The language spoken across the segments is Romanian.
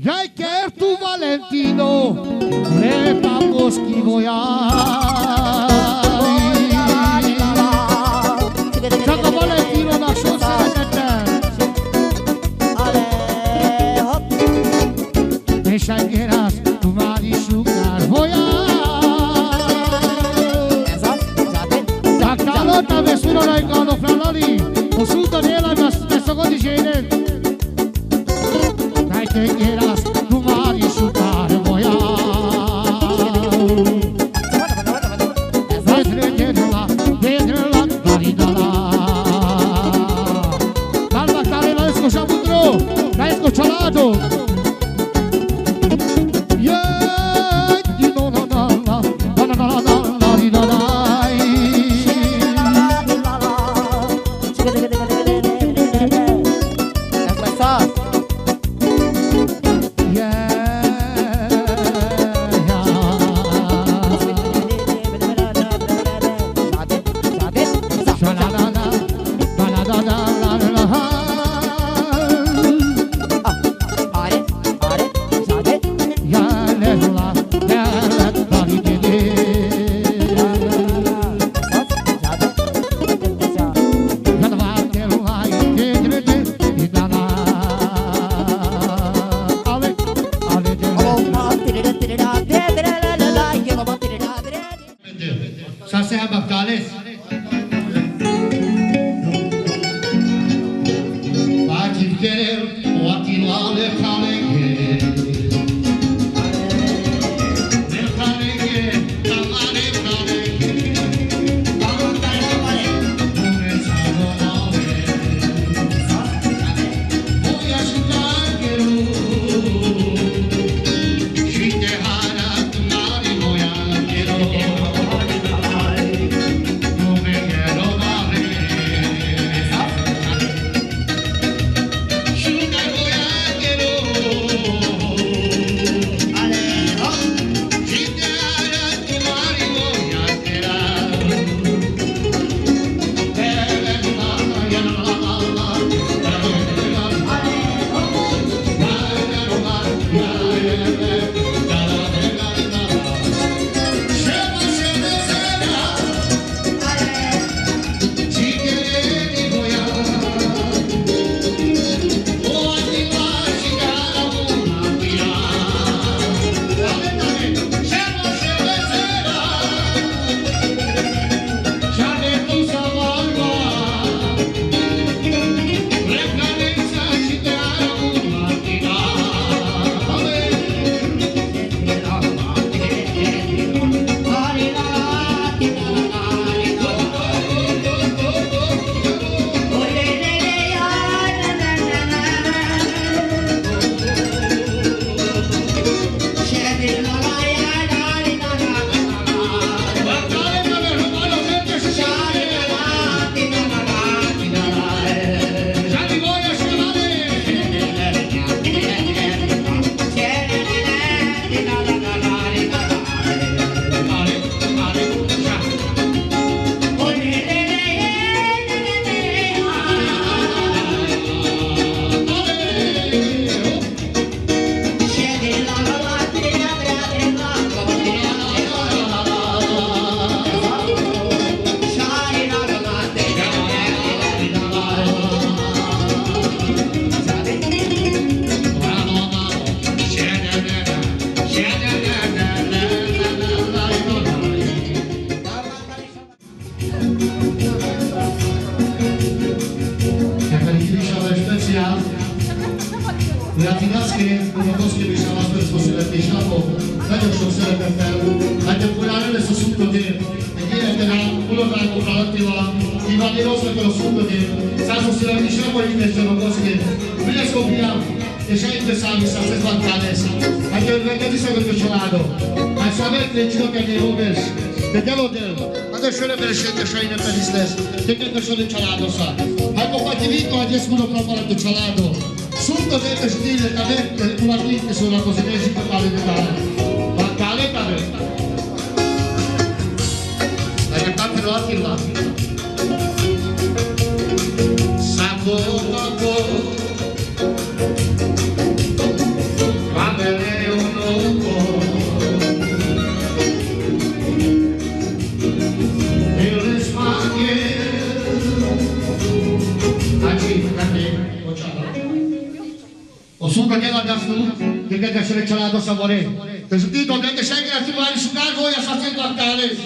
Hai chiar tu, Valentino, le papo schivoiai. Gioca Valentino da șosea de ter. Deixa que eras tu marișucar voiai. Da calota vestură la icano flanali, 100 de la mea săgă de jene. Hai că eras tu marișucar voiai. Vedrela, daridala. Calma, care la escoșa mândru, la escoșalado. Hai compatibilito a 10 minuti per fare il cialato. Subito deve stile cadette una cliente sulla cosiddetta città di Natale. Baccale per la parte lo attira. Sacco suto della da su, che deve essere celato sapore. Te sentito, deve sai che la tua mano su cargo e sta sempre a tale.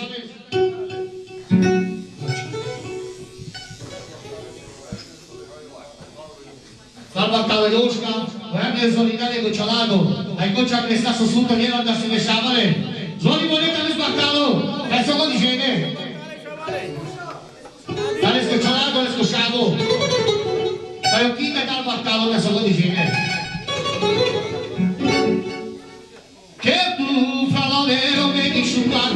Salva Cavedosca, guarda il solitario che celato, hai concia che sta sotto della da su savale. Zoni moneta mi sbaccalo, adesso lo dice. Dale che celato, le scosciavo. Pero chi me dal baccalo adesso lo dice. Che tu fra la vero che ti sciupa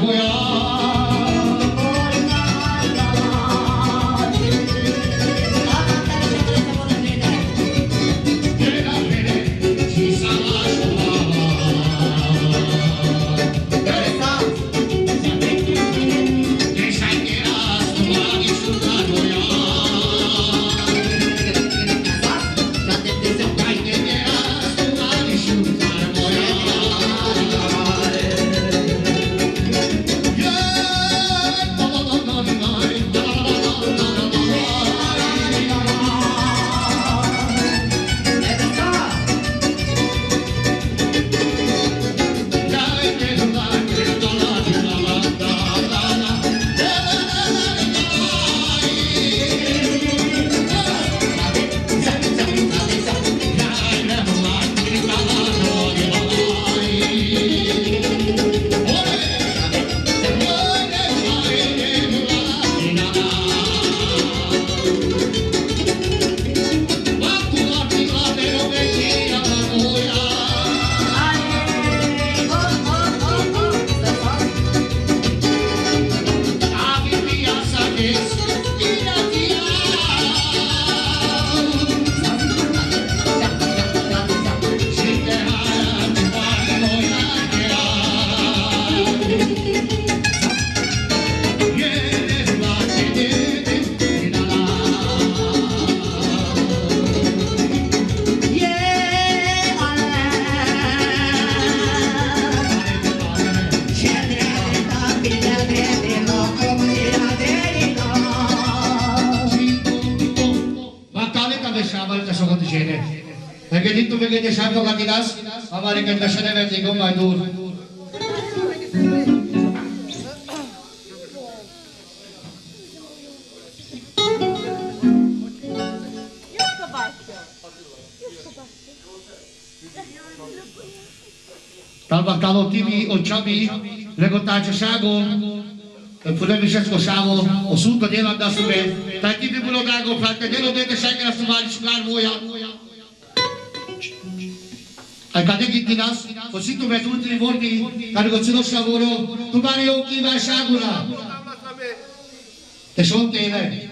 Perché ditto che ti sanno candidas, ma che ti se ne vedi con mai dur. Talba kalau TV o Chabi, lego tace sago, potrebbe se scosavo, o sotto della da sube, dai TV bulo gago, fratello deve sai che la stovali sugar voia. Ai cadegi dinas, così tu vedi tutti i volti, cari con lo lavoro, tu pari occhi vai sagura. Te sono te.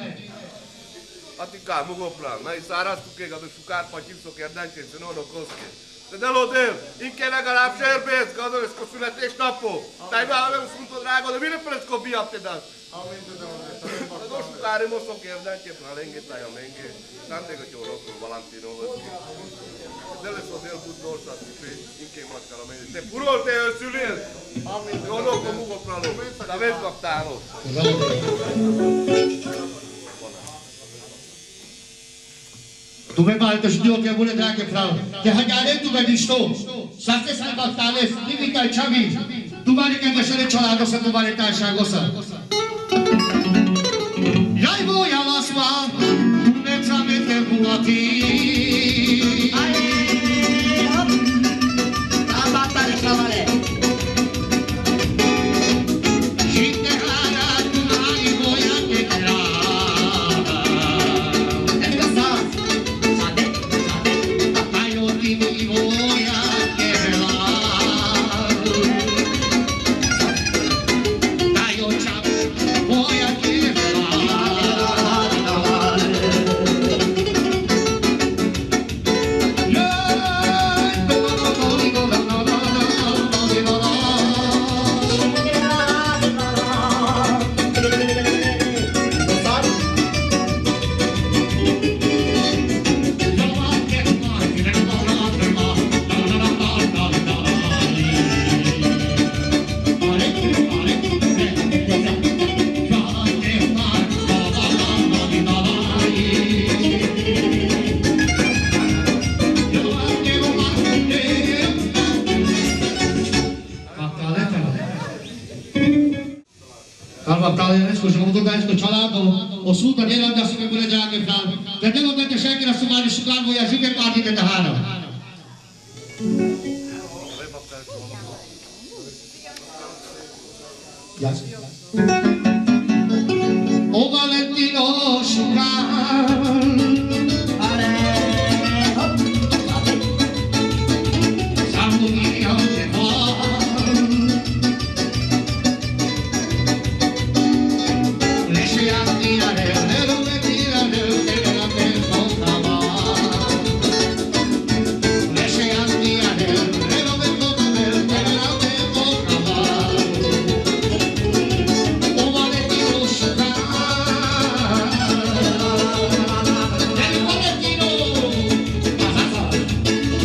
Atika mugo plan, na isaras tu che gado sucar pachil so che dan che se no lo cosche. Te dalo del, in che la galap sherbet, gado es cosula te stapo. Dai va avem sunto drago, de vine presco bi apte das. Dos sucaremo so che dan che pralenge tai amenge. Tante che choro pro Valentino. Dele so del budor sa ti in che mascaramento. Te puro te sulil. Amen. Yo no como mugo pralo. Da vel captano. Tu me balto studio che vuole anche frau. Che hagare tu vedi sto. Saste sai battale, divita il chavi. Tu vale che essere ciolato se tu vale tascia cosa. Jai voi alla sua, tu ne tramite buati. A battare cavale. Batalionescu și mă duc aici cu cealaltă, 100 de eram de asupra bună de agă, frate. De delul de teșecă la sumari și clar voi ajunge partide de hară. O Valentino Șucar, s-a murit de var, leșe actirare, lerume tirare, lerume contavar, leșe actirare, lerume contavar, lerume contavar, o Valentino Șucar, el Valentino,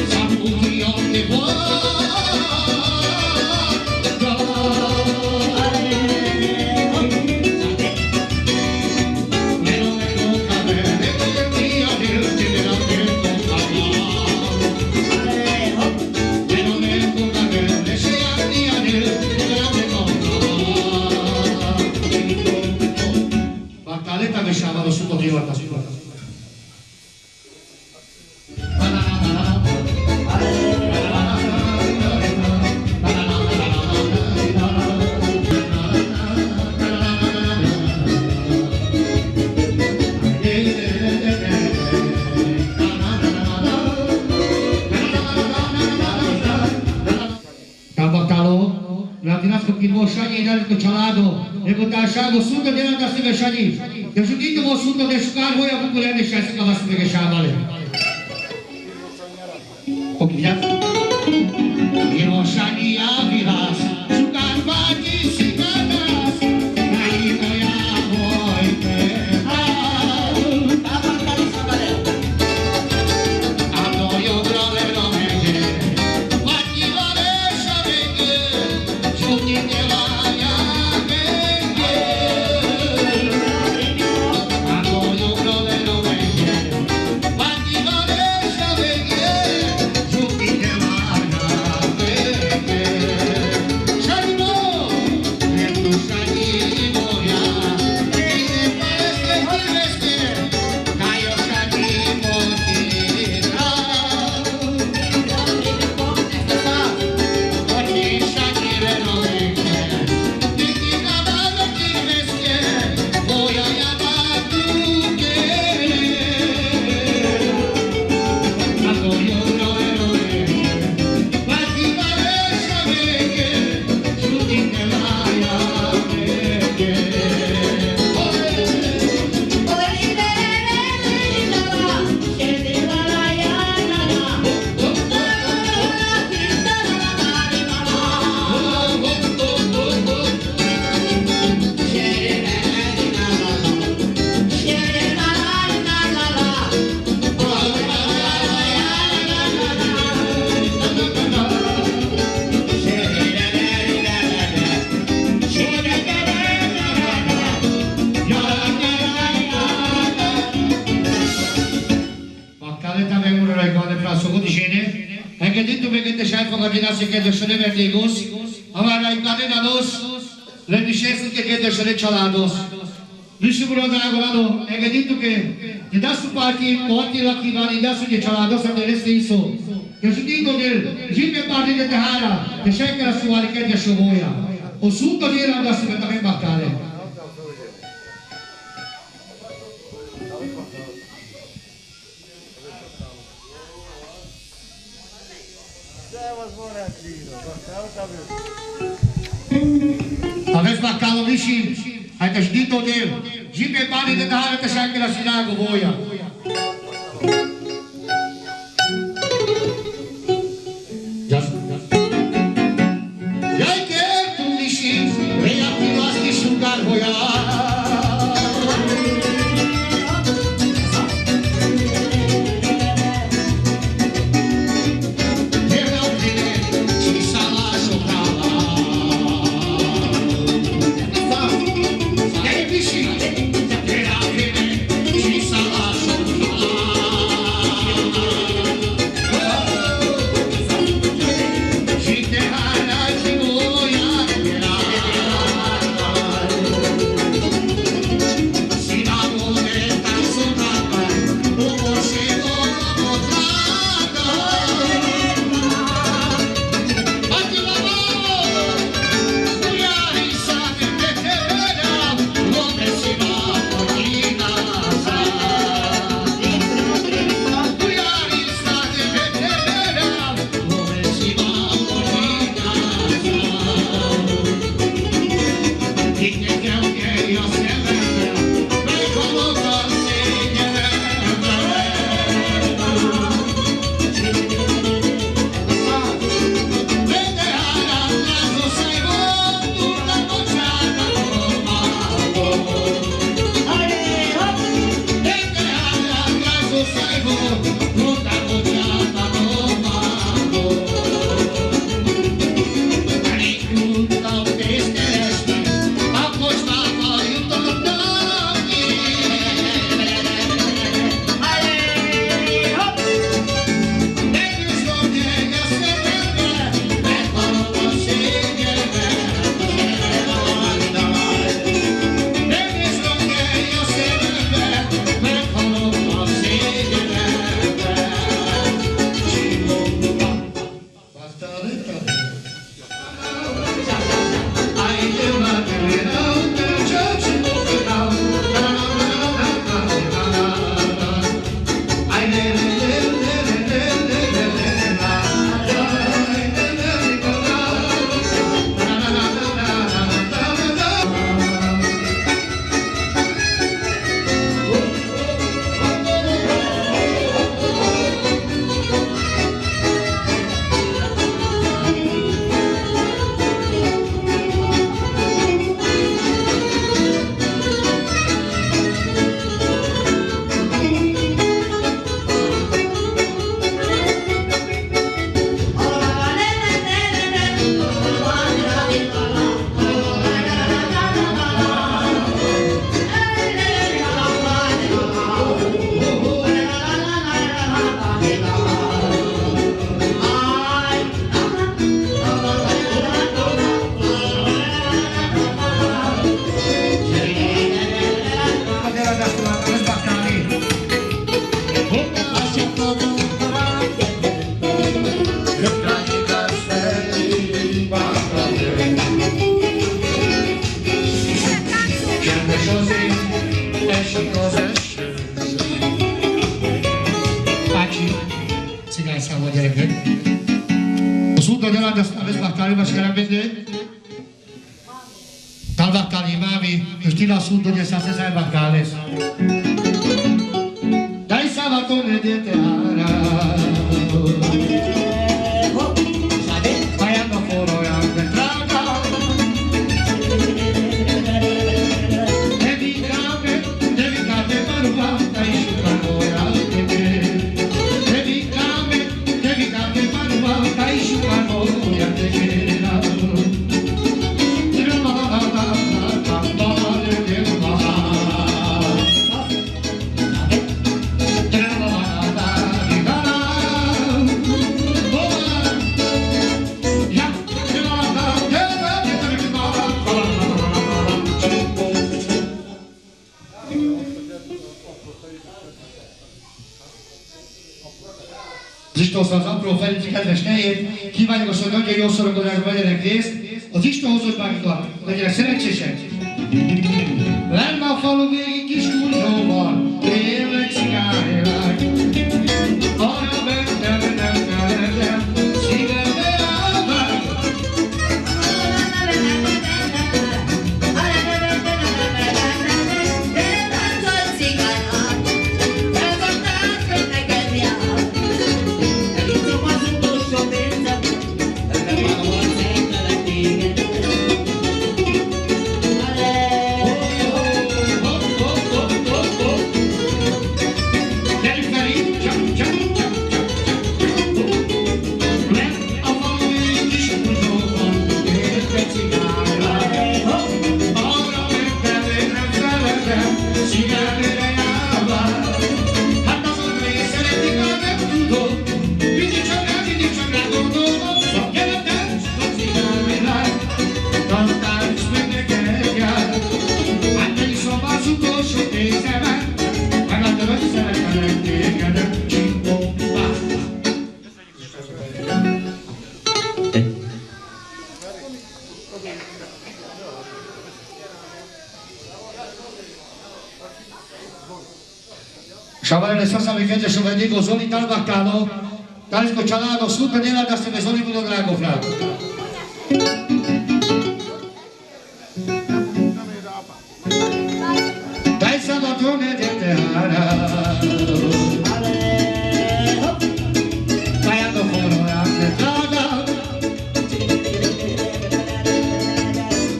s-a murit de var. Bataleta mi chiamano subito di volta su volta. Latinați cu Chilmoșanii, ideal cu Cialado, ne putea așa, 100 de ani ca să veșanii. Deci uite-mă 100 de șucari, voi avut cu leane și astea ca va să pe gășeamale. Ok, viață? Chilmoșanii aviras, șucari bagi și gădas, ai măia voi pe hal. A noi o grove romene, matilore șaveghe, șucite la ea veghe. A noi o grove romene, matilore șaveghe, șucite la ea veghe. Șanimo, pentru șanimoia, tine peste, ca eu șanimo tira. Ogni șanire romene, titina vada tivesche, voia ia batuche. A noi o grove romene, matilore șaveghe, șucite la ea veghe. Bataleta vengono le cose fra suo codicene, e che detto che te c'hai fatto la si chiede se ne verde gos, aveva in cadena dos, le discese che chiede se ne cialados. Dice però da guardo, e che detto che ti dà su parti, porti la chivani da su di cialados a te stesso. Che si dico del gipe parti di Tehara, che c'è che la sua richiede a Shoboya. O subito dire andasse per me battare. Aveți bacalul și ai tăștit-o de el. Și pe banii de tăhară te șacă la sinagă voia. Ia-i că tu niși, reia piloască și un gar voia. Era bine și salașul assunto della vez battaglia ma scheramente tal battaglia mami stile assunto di essa stessa battaglia dai sabatone di terra vai a foro e anche traga devi cade maruva dai sciupano e anche devi cade maruva dai sciupano e anche Istóhoz apró felügyi kedves nejét, kívánjuk azt, hogy nagyon jó szorokodásban vegyenek részt, az Istóhoz mágnak legyenek szerencsések. Lenn a falu végig kis kurzsóval, tényleg cigánylag. Arra mentem, szívembe állván. Sciavare sasami che se vedi così dal baccano, dal scoccialato su per nella da ste soli quello drago fra. Dai sabatone di terra. Vai a foro a strada.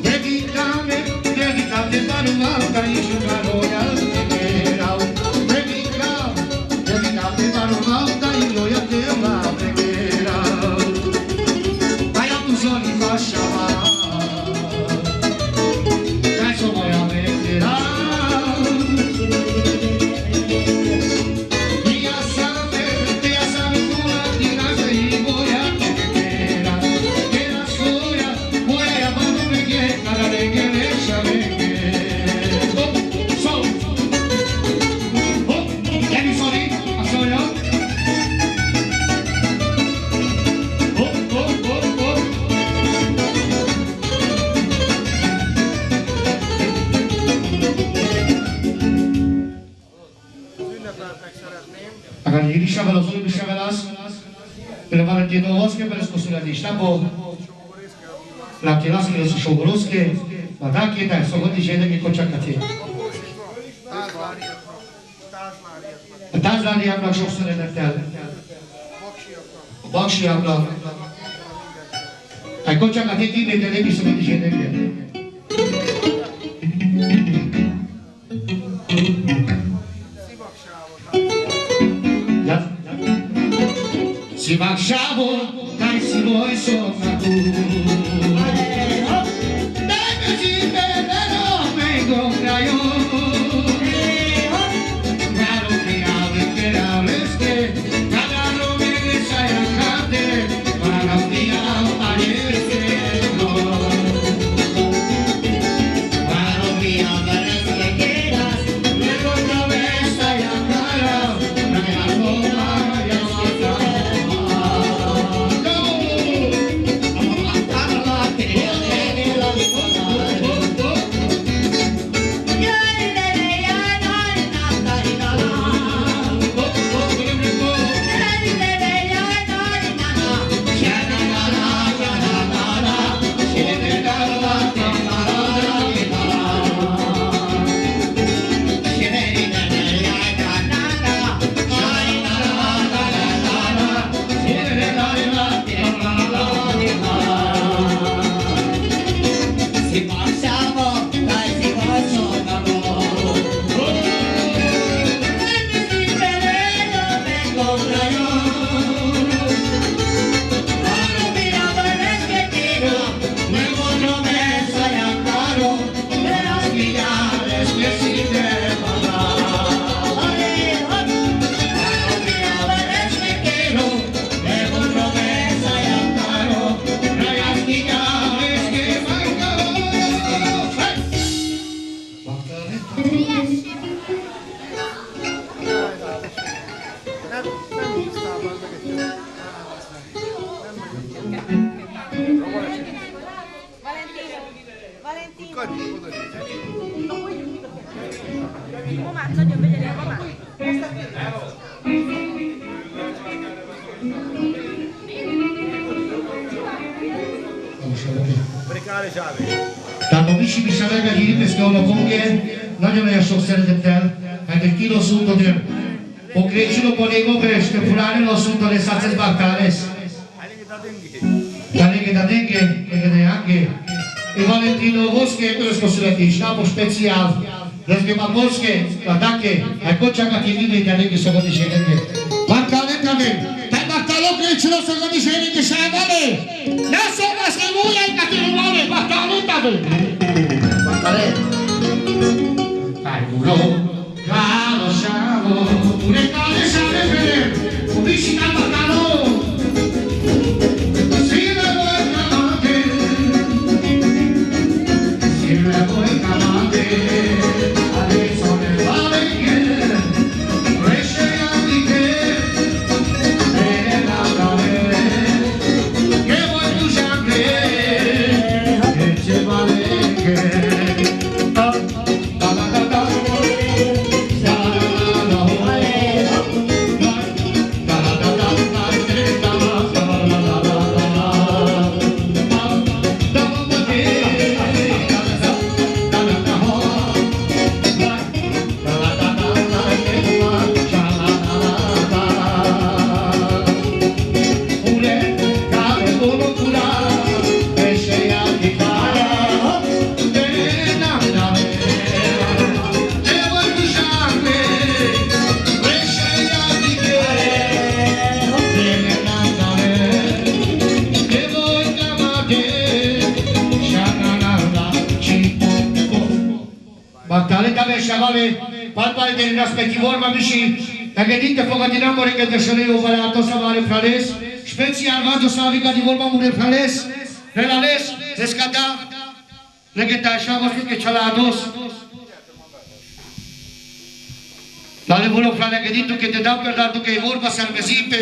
Devi cade manuva dai sciupano Riusciamo solo riusciamo per Valentino Vosche per scostruire sztabu, Lakilaski és Sogorowski, a Dákéták szokott is érdekli kocsakat ér. A tázsláriáknak sokszor edett el. A baksiáknak. A kocsakat ér, így de nem is szokott is érdekli. Simak Sabo, dai si vuoi sopra tu. Dai che ci vedrò, vengo da io. Caro che avreste, cagalo me ne sai a cade, para via parece no. Para via parece que eras, luego otra vez sai a cara, la que la ropa ya no está. nagyon megyeri a babát. Tehát a Misi Miselegre hívni a Kongé, nagyon sok szeretettel, mert egy kilo assunto del Pocrecino ponego per fulani l'assunto le salse bartales. Taleghe da dengue, anche. E Valentino Vosche, quello scosulati, ștabul special, Răzbima Vosche, atache, ai coccia cativine de aleghe să văd și ele. Bartale tave, tai bartalo Pocrecino să văd și ele de șabale. Lasă la schimuia ca te rumale, bartale tave. Bartale. Hai culo, calo șavo, une cale șave fere, cu vicina bartalo. Dacă dinte focă din amore că de șele eu vale atos să mare frales, special vado să avica di vorba mure frales, relales, rescata, legeta așa vă că chalados. Dale volo frale că dintu că te dau per dar tu că e vorba să armesipe,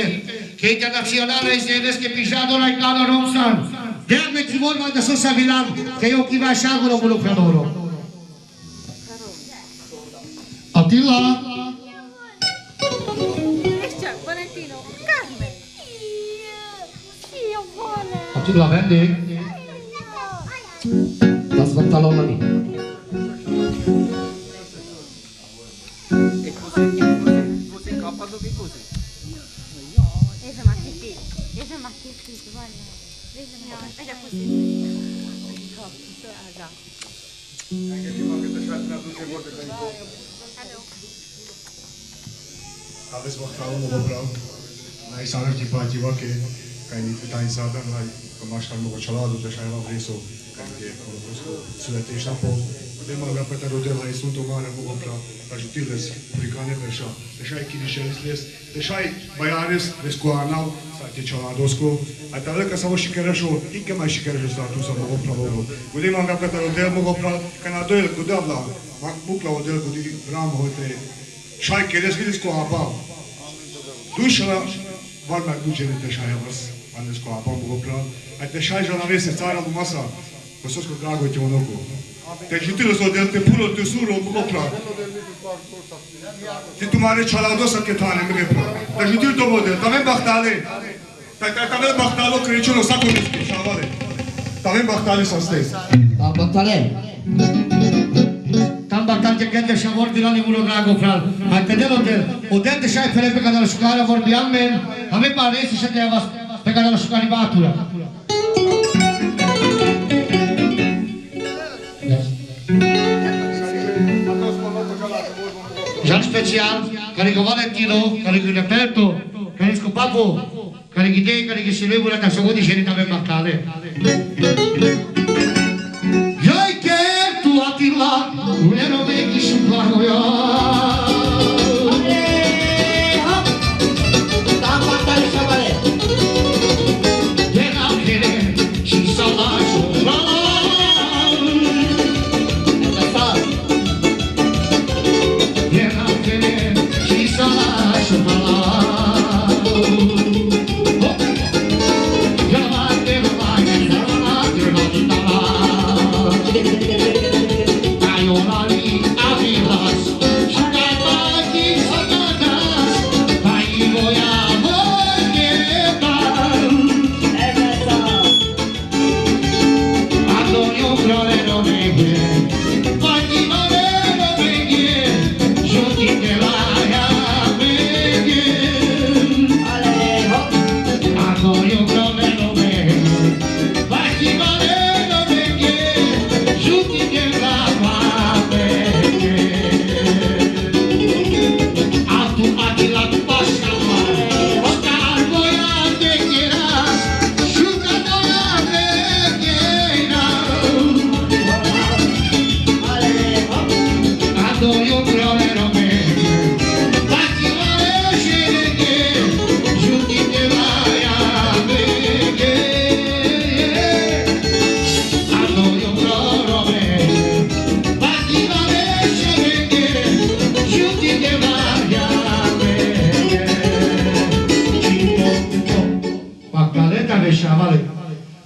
că internațională este des că pijado la calo romsan. Derne ki vorba de să savilan, că eu chiva așa volo volo fradoro. Attila. Valentino, Carmen. Io vuole. Attila vendi? Das pantalonami. E così incappando che così? Esa mattiti, guarda. Esa così. Aveți măcarul mă vreau. N-ai să arăt tipa că ai nitai să adă, n-ai că m-aș cam mă cealaltă, de așa era vrei să că folosesc suletești apă. De mă avea pe terul la sunt o mare mă vreau. Ajutiles, publicane pe așa. Deși ai chirișelisles, deși ai baiares, vescoanau, să te cealaltă. Ai tare că s-au și cărășo, încă mai și cărășo statul să mă vreau. Gudi mă avea pe terul mă vreau, că na doel cu deabla. Mă buc la odel cu ram hote. Šaj, kjer jaz vidim skoapa, dušala, var me dučeni te šaj vas, a ne skoapa mogo prav, a te šaj žala vese cara mu masa, ko sosko drago ti onoko. Te jutilo so del te puro te suro mogo prav. Ti tu mare čaladosa ke tane mege prav. Te jutil to model, tamen bahtale, tamen bahtalo krečuno sako miski, šavale. Tamen bahtale sa stez. Bahtale. Tam batal ce gânde și vorbi la nivelul drago fral. Hai pe del o del de șai fere pe care la școală vorbi amen. Ame pare să se dea pe care la școală batura. Jan special, care cu Valentino, care cu Roberto, care cu Papo, care cu Dei, care cu Silviu, la să vodi și avem bahtale. Jai che tu Attila, non vedi sul guaio.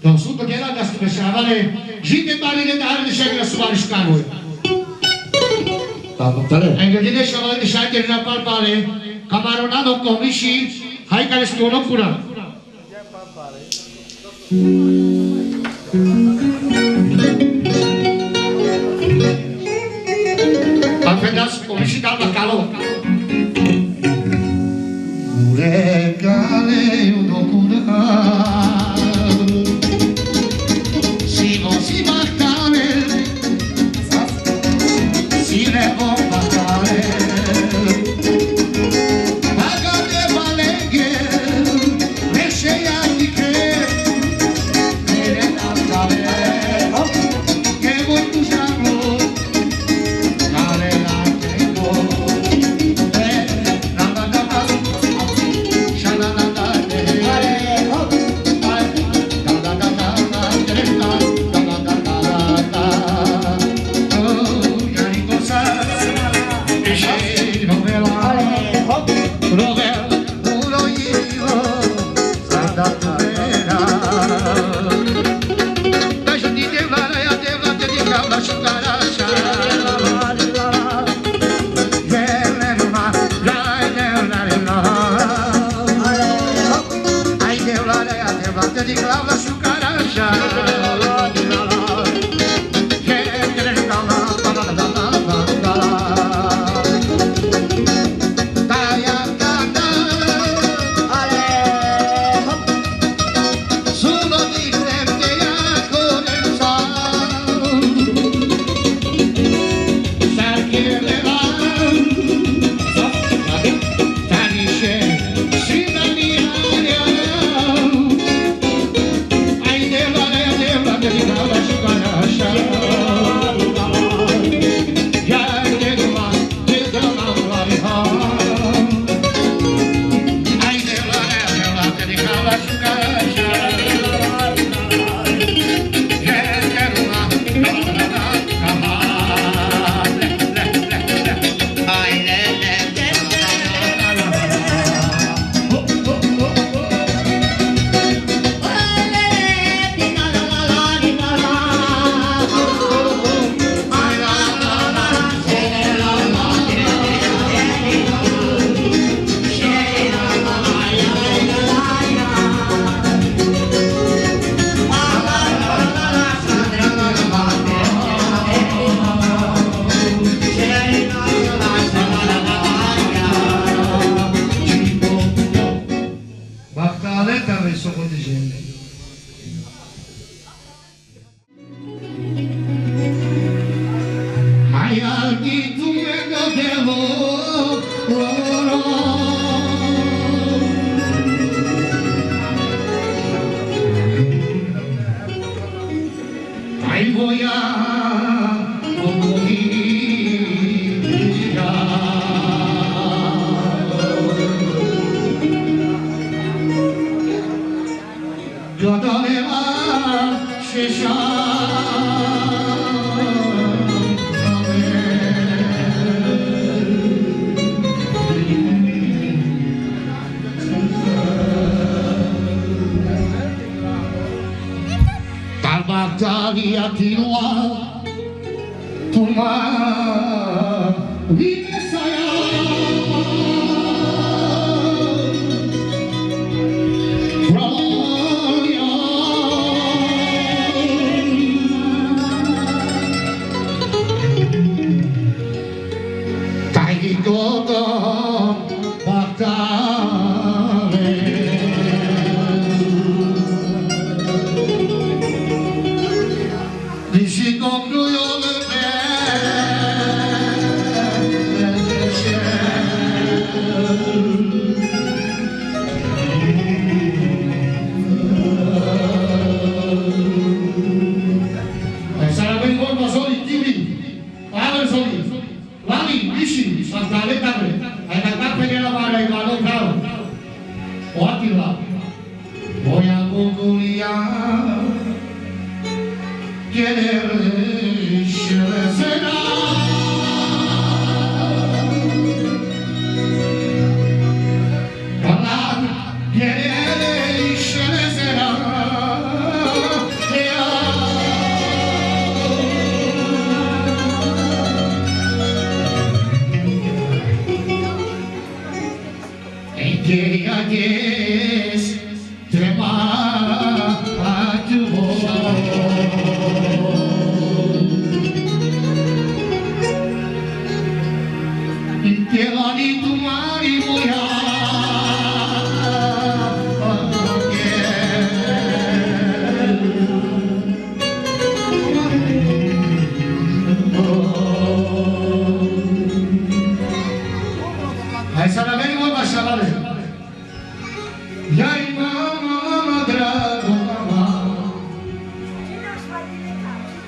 To su to djela da su dešavale, žite barine da arde šegra su bali škaruje. Engel dešavale da šajter na palpale, kamaronado komisiji, hajkale skoro kura. Apenas komisiji dal bacalo. Regale uno cura. Si battale, si levò battale, pagate valenghe, le scegliatiche, le tantale, che vuoi tu sanno, cale la tengo, la bandata, shanananda,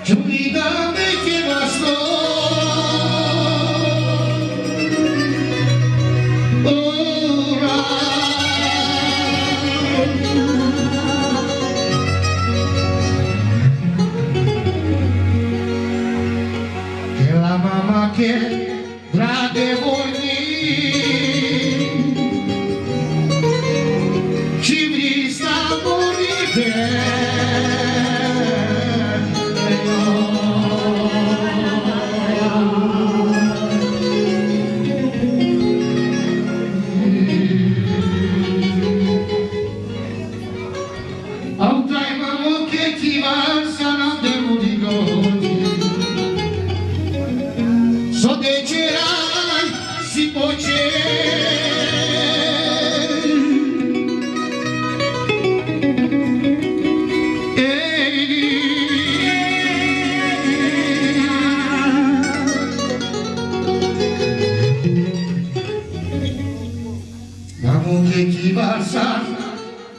Giulidame che bastò. Ora. Che la mamma che draghe vorni ci vista morire.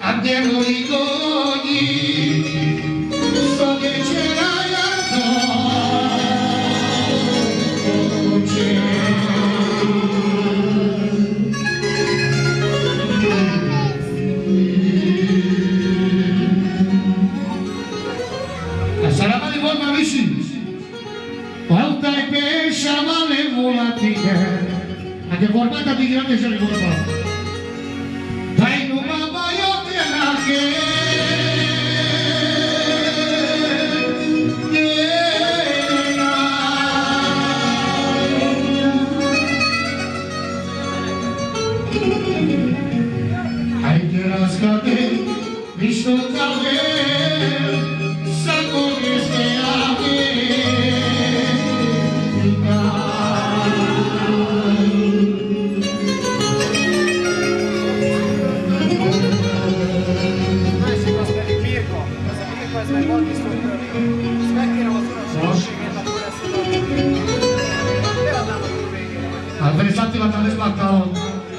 Abbiamo i cogni, so che ce l'hai addosso. Sarà di forma vicina, volta e pesce ma le volatile, anche formata di grande ce li voleva.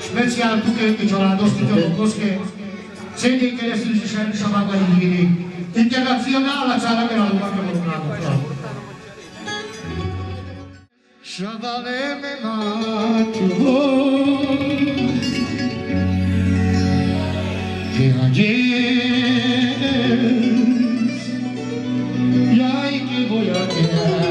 Speciál Tukéti családos, Tityokoszké, szégyénkéresztő is Sabágányi Integrációnál a csára megállóak a vonulnának. Sabaleme mátó, que ayer, jaj, que voy a quedar.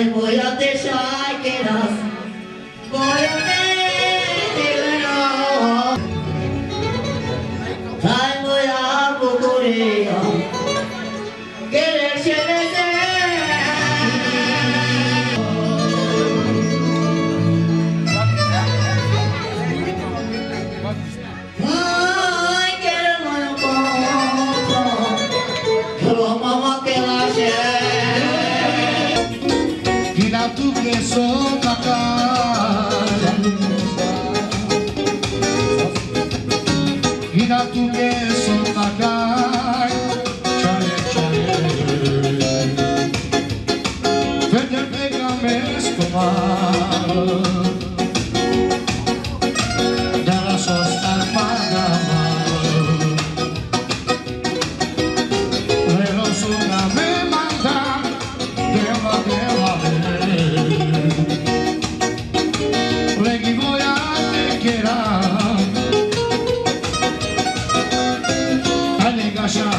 Ay, voy a dejar que las voy a ver. Ay, voy a Corea. Querer ser ay, quiero no encontro. Pero mamá que la Gina tu que son acá. Gina tu que son acá. Chale, chale. Vete, pégame escobar. De las hostas para pero una me manda. Deva, deva, Legi voy a te querer. Alegasha,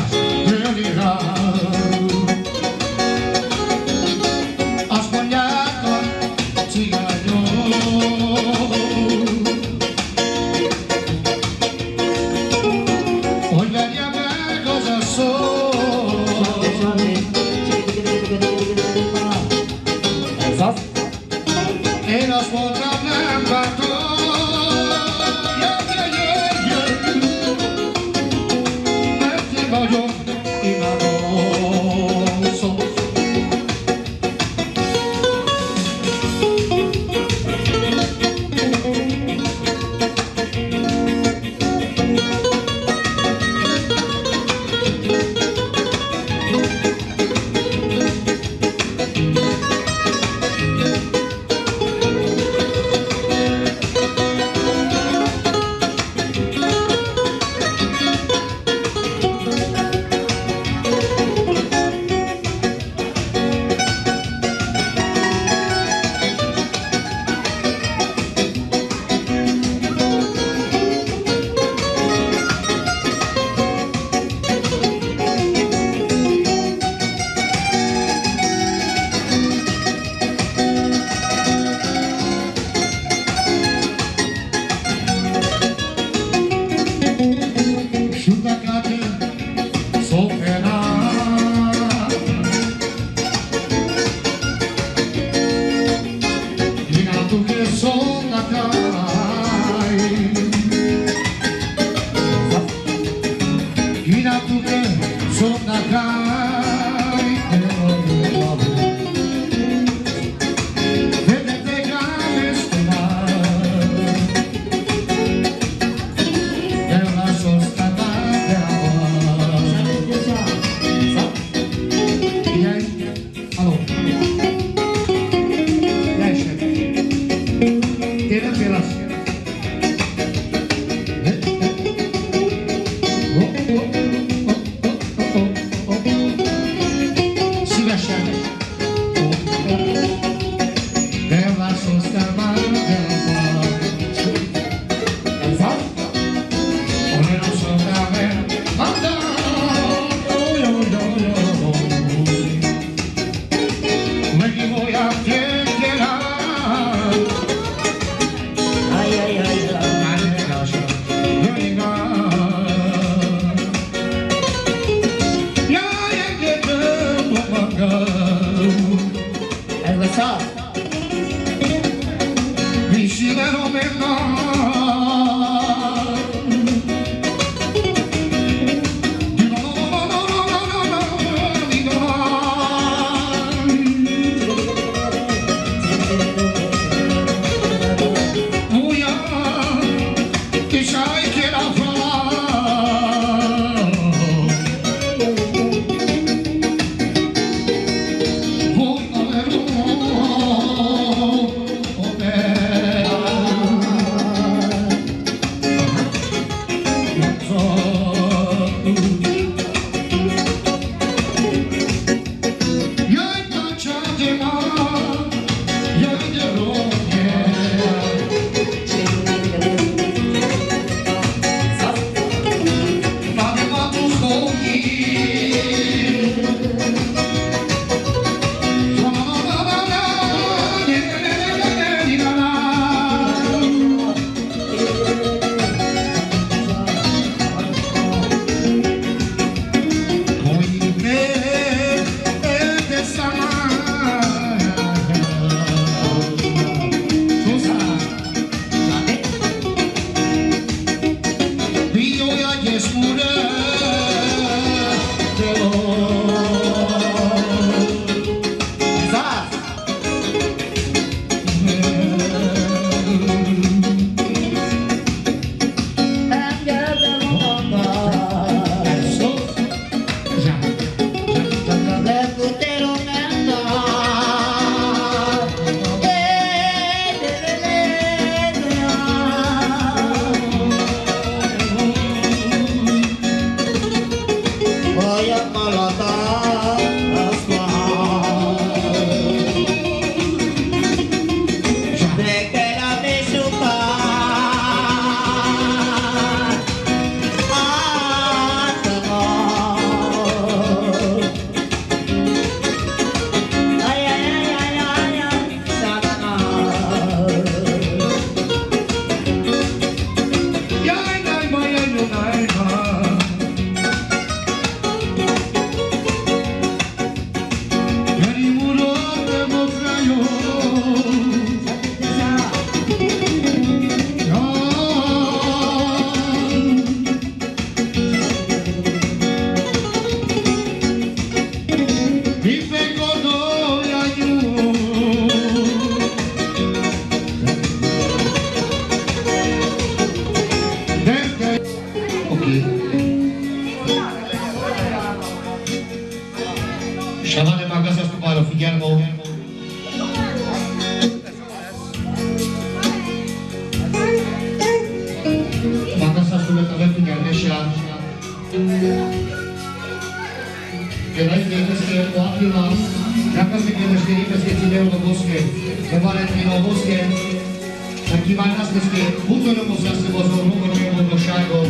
realidad. Has soñado, siga yo. Hoy venía a ver cosas e nos podrán embarcar. Este gallo y maroso. Chavale magasas para figyelmo. Magasas tulet a figyelmésját. Kedves kérdeztél, Attila, elkezdték kérdeztél, épeszkéci Leona Boszke, de Valentino Boszke, meg kíván azt nézték, utolomos lesz azon rokonai boldogságot.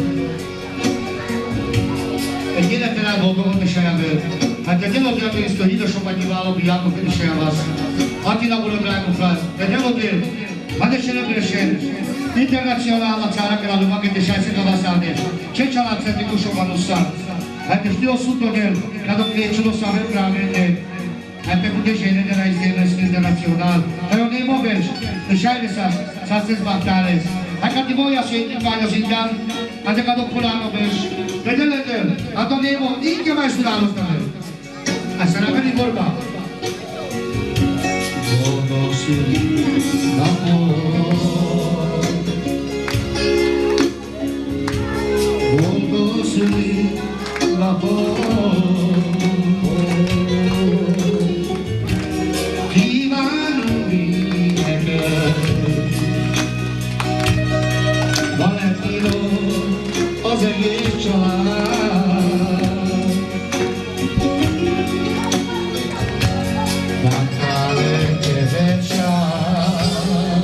Egy életen elboldogott is elből. Hát te nem odjál pénzt, hogy hidasokat nyilvánló Jákob is elvasz. Attila Bolográgokra, de nem odjál, hát ez celebration, internacionálna kell a magát és elszik a vaszálni. C'è családcentrikusokban usztán. Hát és io sotto del caso che ce lo sapevo veramente anche perché c'è nella istituzione internazionale e non è moves le shaire sa se sbattare anche di voi a sentire vai a sindan anche quando polano bes vedete a to nevo inche mai sulalo stare a sarà per il borba todo su la la Valentino az egész család láttál egy kezet sár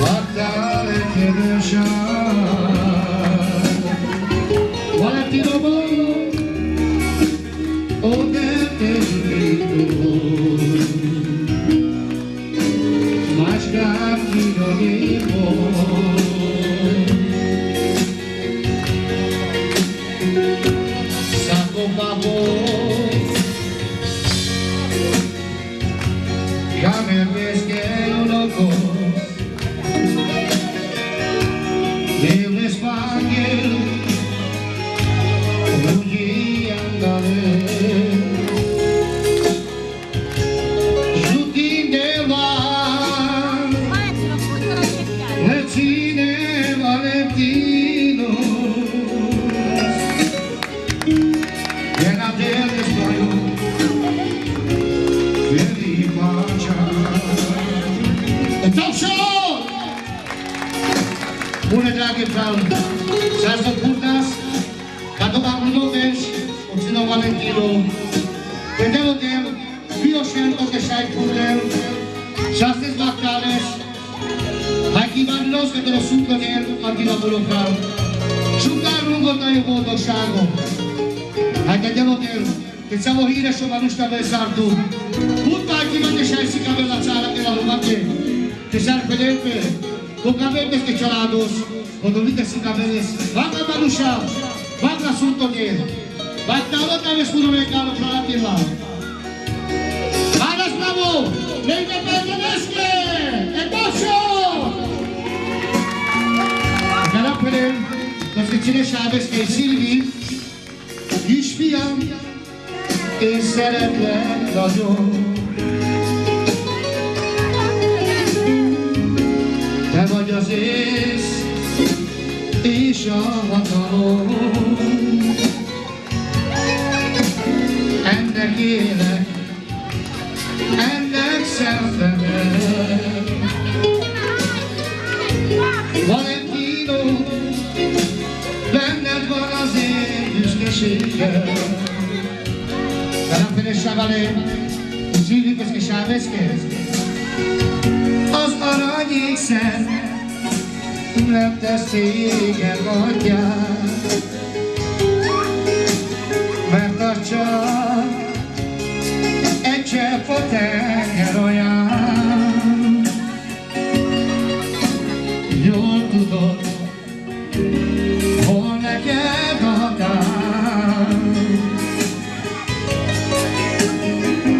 láttál egy kezet sár Valentino Bologna, oh Deus, mas caminho de Saco babou, já me pesquei o louco, eu espanhol. Bună, dragă Paul! S-a zăpurtas, ca doba Ludoveș, obțină Valentino. Vedelo dem, Bioșento de șai pudel, șase zbactales, hai chivanos că te răsuncă de el, Martina Bolocal. Șucar lungo ta je boldogságo. Hai vedelo dem, keď sa vo híre šo manušta vesartu. Putva hai chivan de șai sikavel la țara de la lumate. Te s-ar pedepe. Con cabetes que chalados, con dolitas y cabeles, van a Manusha, van a Asunto Niel, van a otra vez uno mexicano para la tierra. ¡Varas bravo! ¡Leite pertenezque! ¡Entonces! Acá pueden, los que tienen sabes que Silvi, Ishfiam, és szeretlek nagyon. Te vagy az ész és a hatalom. Ennek élek, ennek szenvedek. Valentino, benned van az én büszkeségem. Salam fene Chavalé, Silvi Pesce Chavesque. Az aranyékszer nem tesz szégyen adját, mert az csak egy csepp a tenger olyan. Jól tudod, hol neked a határ.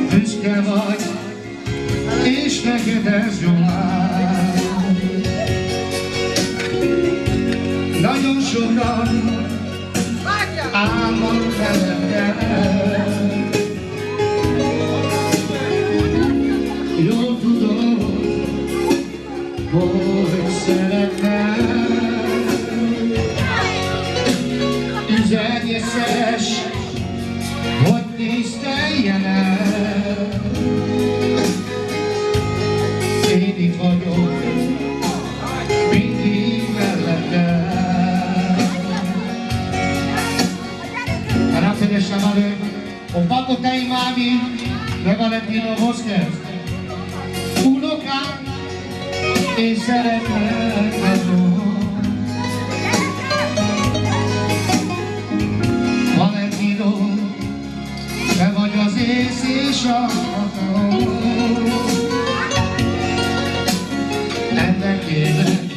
Büszke vagy, és neked ez jó már. Nagyon sokan álmod feledkel. Jól tudom, hogy szeretnel. És egészes, hogy tiszteljenek. Én itt vagyok, mindig mellettem. Ráfedes Samalő, un poco te i mami de Valentino Bosquez. Unokám, én szeretlek azon. Valentino, te vagy az ész és a hatalom. Ennek élek,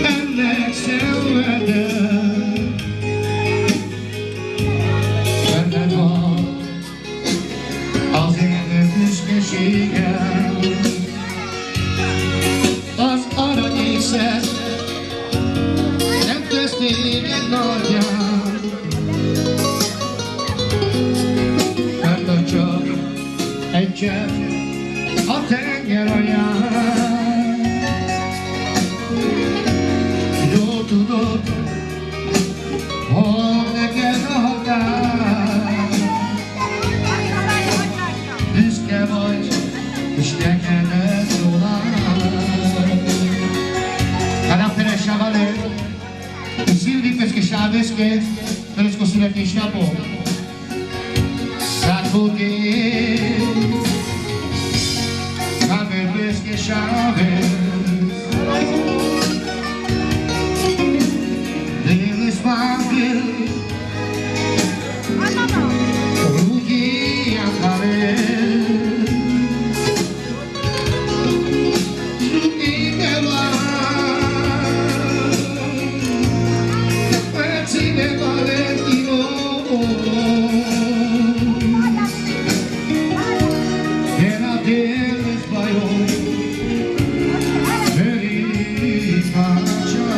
ennek szenvedek. Benned van az én büszkeségem. Az aranyészer nem tesz téged nagyján. Mert csak egy csepp a tenger alján. Jól tudod, hol neked a határ. Büszke vagy, és neked ez jólán. Caráctere Sabalé, Silvi que sabes que eres születésnapod. Sacudir, sabes que sabes. Debes partir, rugi a caer. Rugi que va, Percine Valentino. Era deles baion, veri faccia.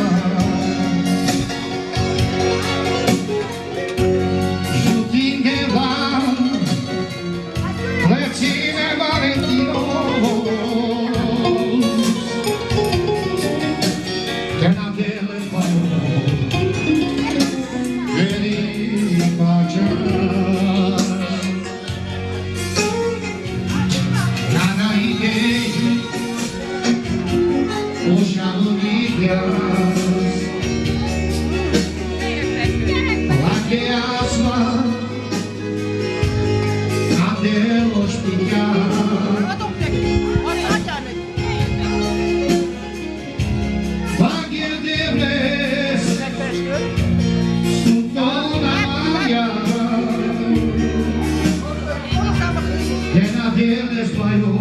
Shooting the bomb, Percine Valentino. Era deles baion, veri faccia. Nada idei, oceano di ghias, la che asma, ande lo spigar. Baghe de bles, sotto la maglia, llena de desmayo,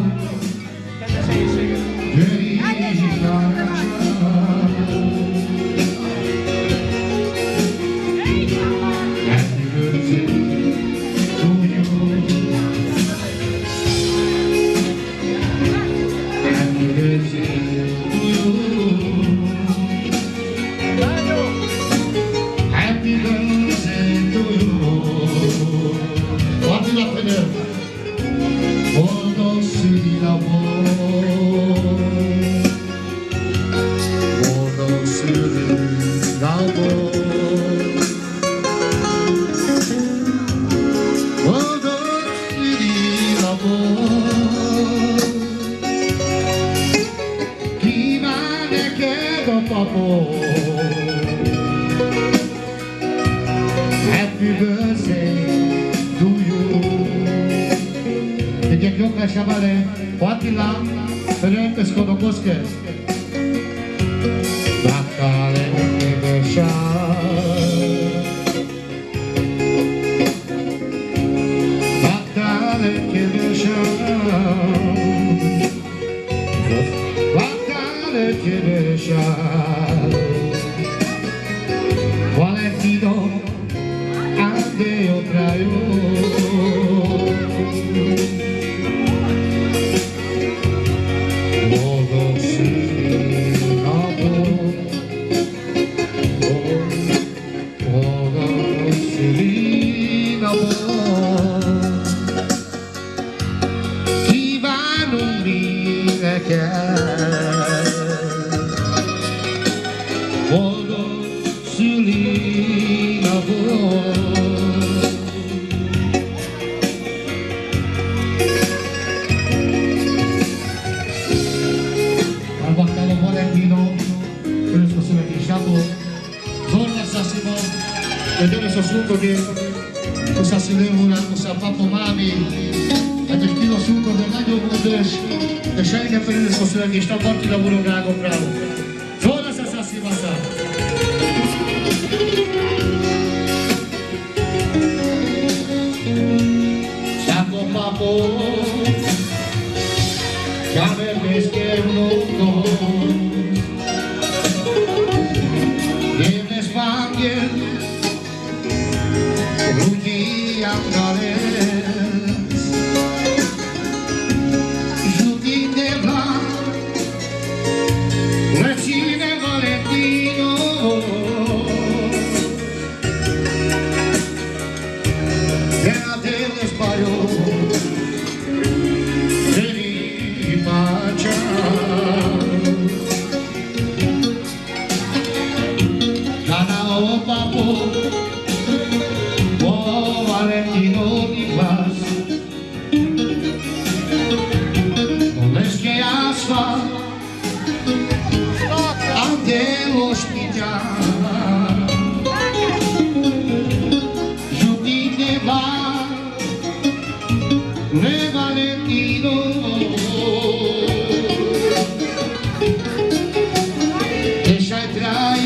Happy birthday to you. Egy jobb Sabalé, Attila, Ferenc Kodokoszkez. Bakkale kevesár, bakkale kevesár, bakkale kevesár. Valentino, ande otra Boldog szülinapot. Al Valentino, questo sono diciamo, torna Sassimo, vedete sotto che questa si levura, questa papà mami, e del filo sotto del radio Budes, e sceglie che per il discussione che sta forti lavoro bravo. Torna Sassimo, Sacco papo, chiave pesche uno. In Spanje, ludzi Andales, giuti deva, recine Valentino, era delle sbaglio, devi baciare. Oh papo, oh Valentino mi vas, non es que asfa ante l'ospitale, giuti ne va, re Valentino, e sai trai.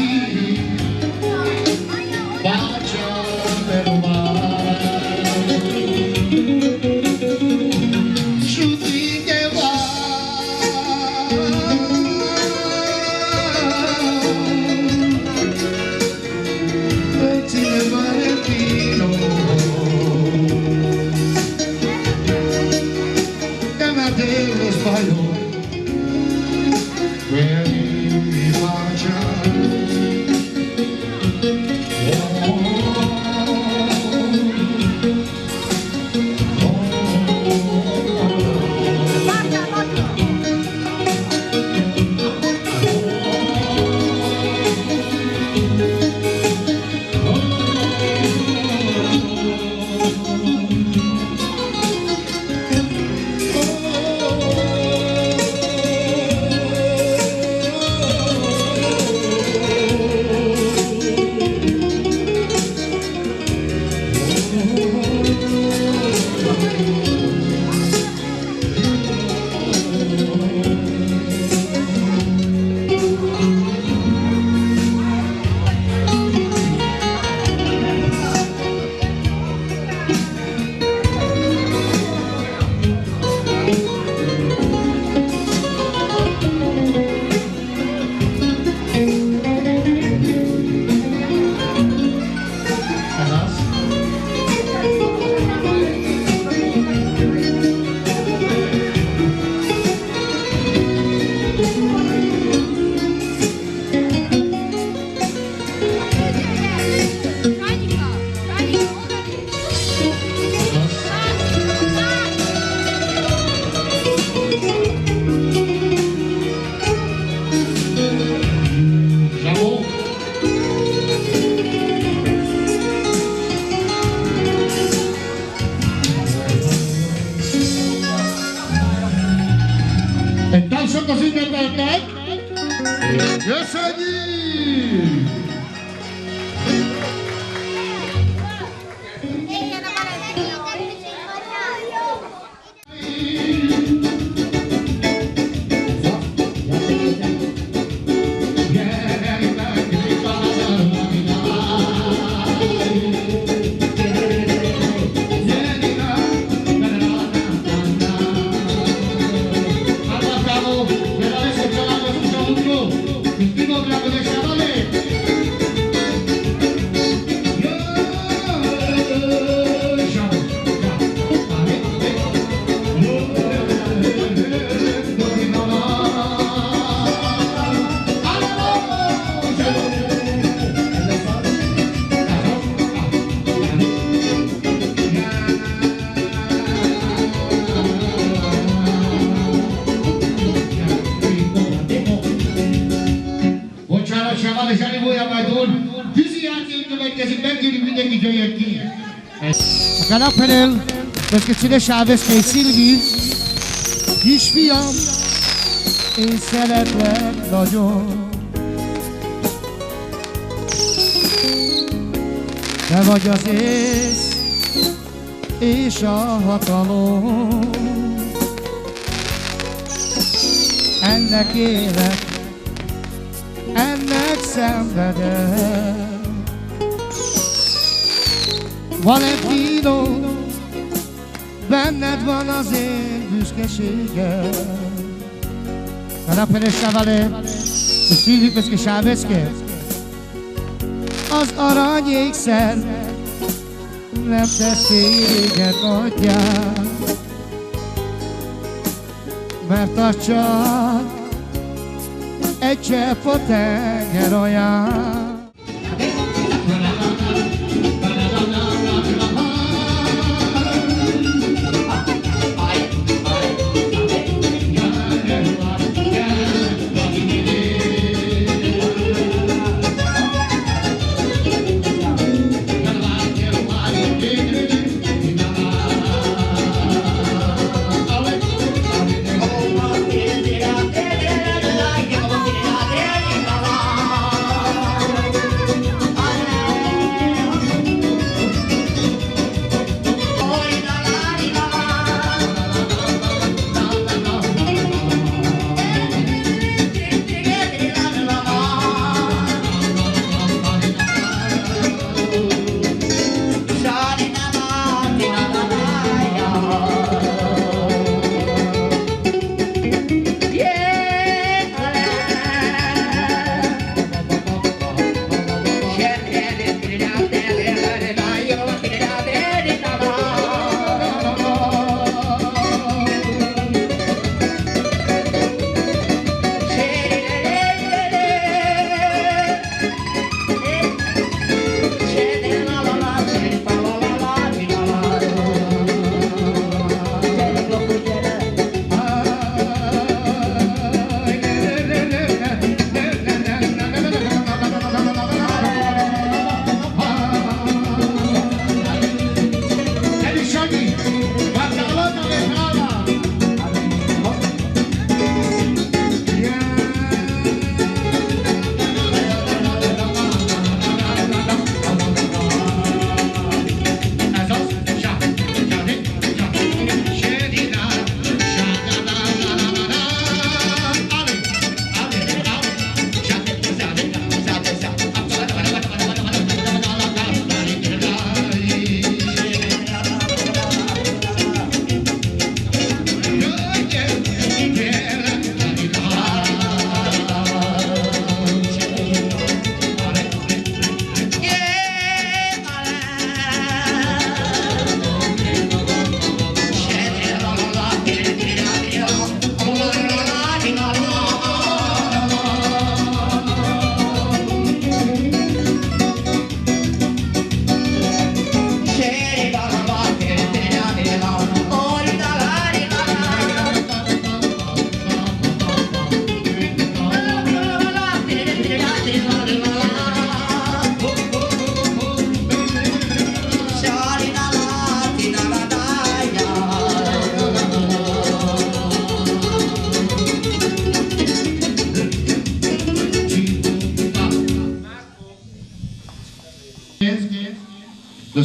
Yes, I did. Primo grado de chavales. következik, megkérjük mindenki jöjjön ki. A kanapelől, ezt csinál Sáveszkei Szilvi, kisfiam, én szeretlek nagyon. Te vagy az ész és a hatalom. Ennek élek, ennek szenvedek. Valentino, benned van az én büszkeségem. Canapene Chavale, Szilvi Peszke Sáveszke. Az aranyékszer nem tesz téged atyám, mert az csak egy csepp a tenger alján.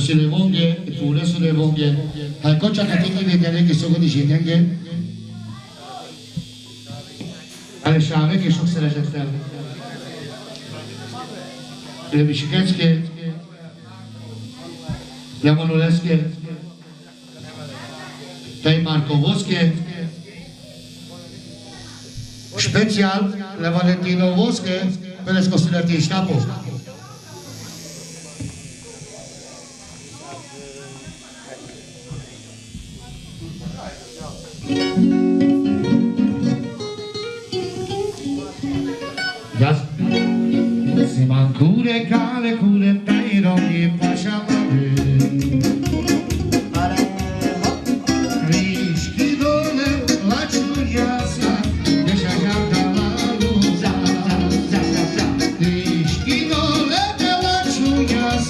sulle vonghe e pure sulle vonghe. Hai concia che ti vedere che sono di gente. Ale szamy, che sono sere gestelle. Le biciclette, le monolesche, dai Markowowskie, specjal le Valentinowskie, per le scostellate di Stapo. Si mancure cale cure dai roghi pasciamate rischi dole la ciuriasa deixa canta la lusa rischi dole la ciuriasa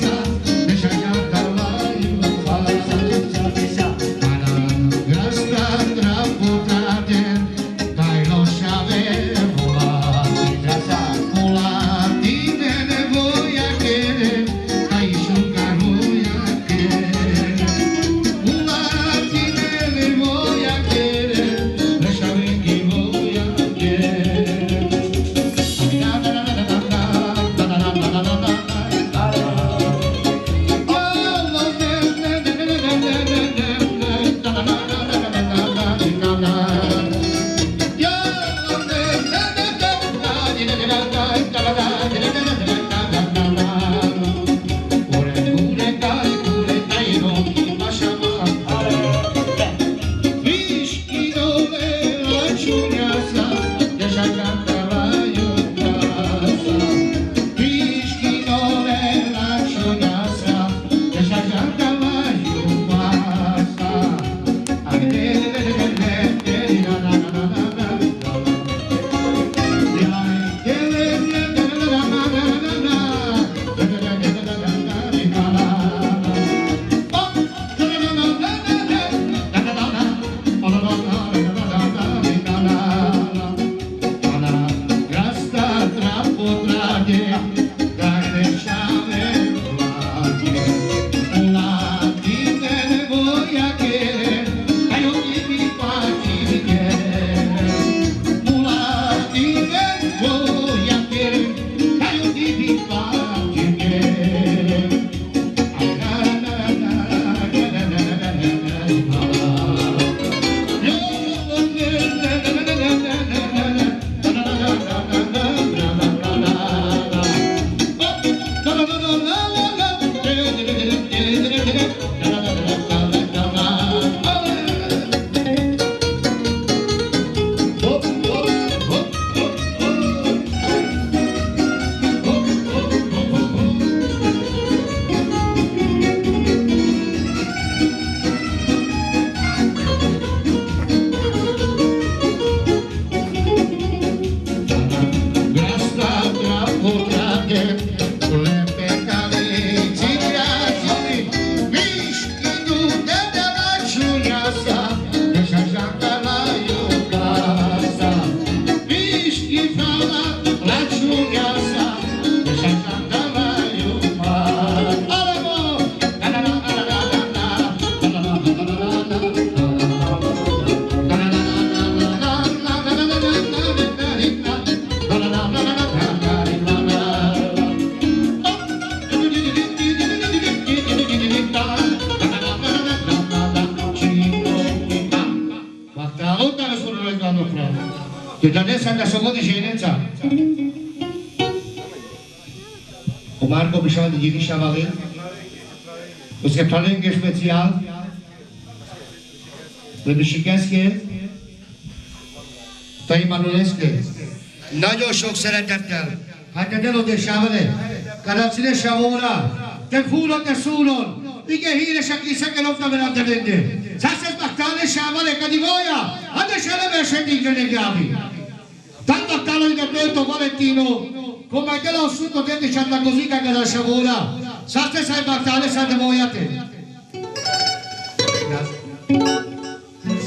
Che adesso anda solo di scenenza. O Marco Bishan di Giri Shavalin. उसके ट्रेनिंग के special Lebishikeske Tay Manuleske Nagyon sok szeretettel hát te delode Shavale Karacine Shavora te fúron te szúron igen híresek hiszek el ott velem te lenne Szászesz Baktale Shavale Kadivoja hát és eleversedik le Gabi Tan Baktale che Pedro Valentino come te l'ho assunto te di Santa così che la Shavora Szászesz Baktale Santa Voyate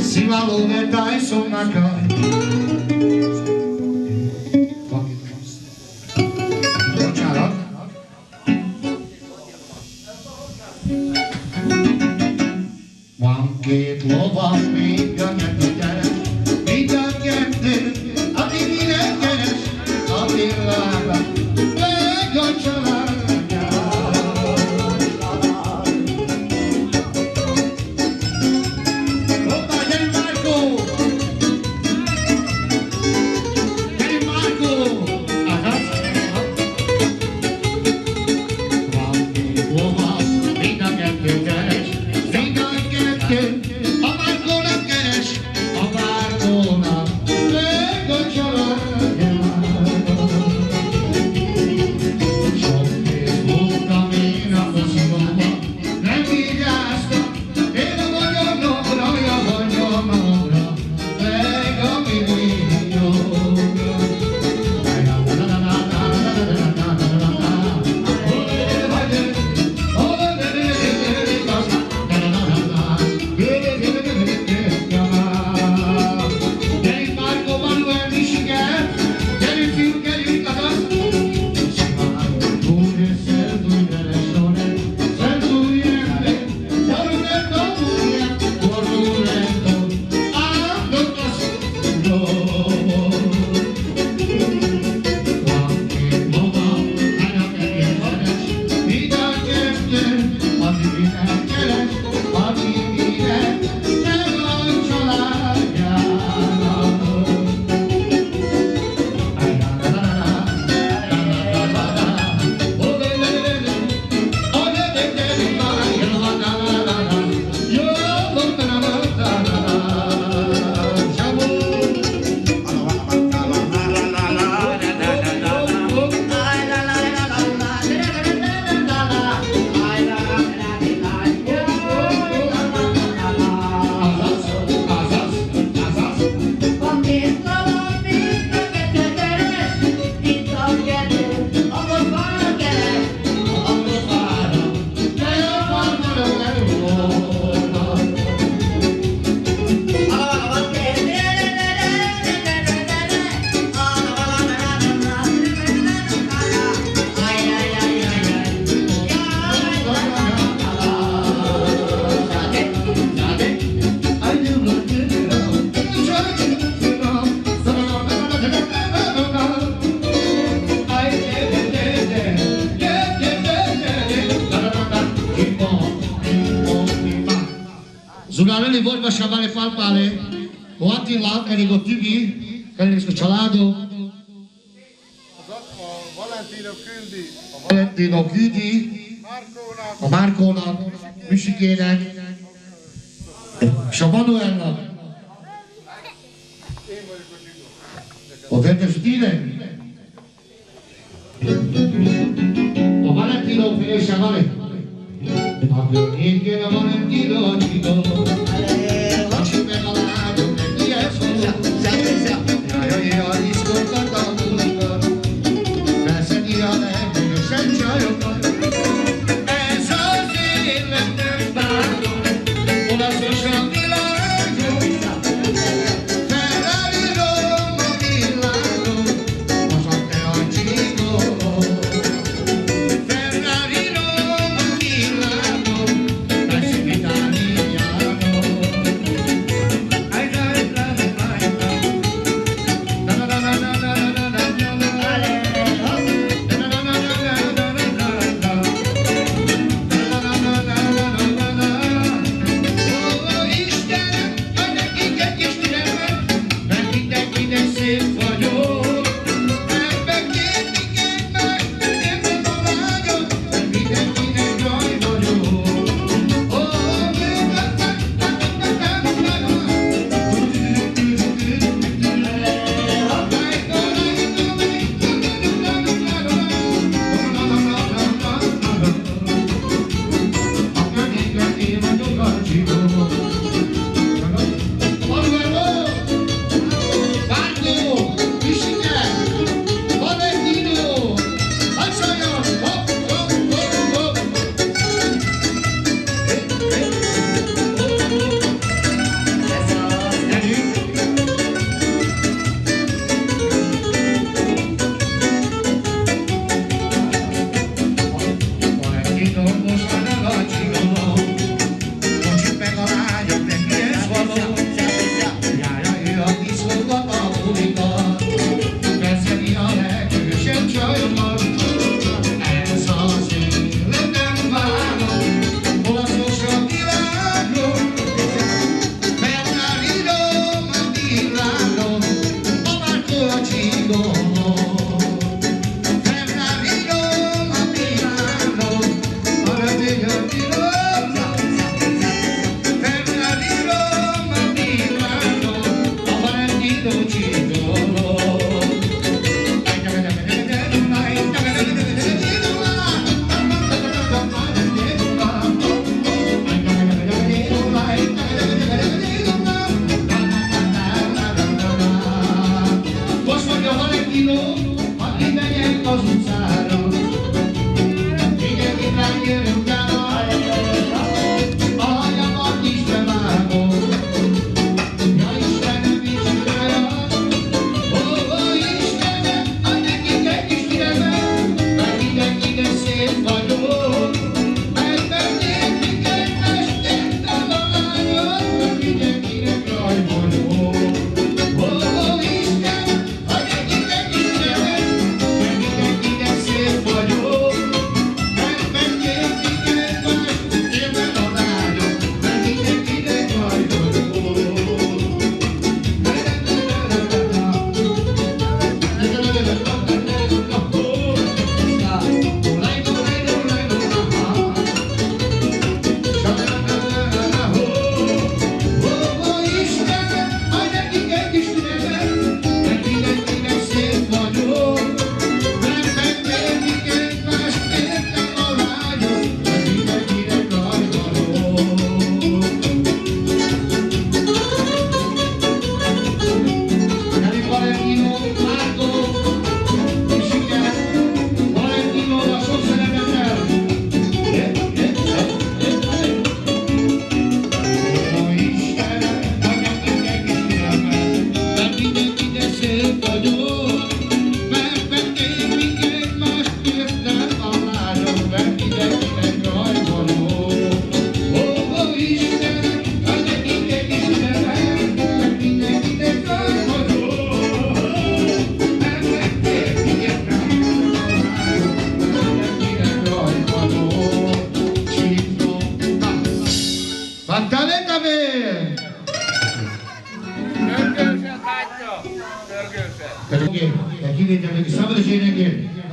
Si valone dai sonaka Anche tuova mica niente mica niente a ti niente a ti la ego chala Zugarele vorba Shavale Falpale, o Attila, Erigo Tibi, Erigo Családó, Valentino küldi Valentino Küdi, a Márkónak, Müsikének, és a Manuelnak, a Vendestínek, a Valentino félese Vale, a környékén a Valentino a csigó, a csipek a lágyok, meg ilyen szó, jaj, a diszkókat a múlika, felszedi a legműkösebb csajokat. Ez az élet nem bánom, olaszosan világom, felelírom a világom, azon te a csigó. Felelírom a világom, Maximiliano.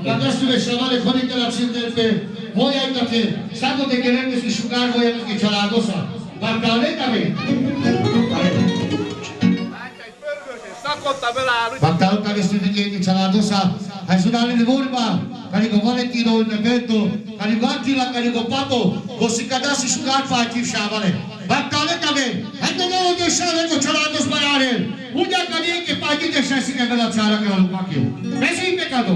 Cadastro Shavale Khoni Kala Children pe voi aitate, saco de queremos que sugar voi que chaladosa. Bacale tabe. Szakotta belállni. Bacale tabe studike que chaladosa. Hai sunale de vorba, carico Valentino in evento, carico Attila, carico Papo, così cadassi sugar fatti Shavale. Bacale tabe. Hai de de Shavale ko chalados banare. Uja kadi ke paji de shasi ke bela chara kala lupake. Vesi in pecado.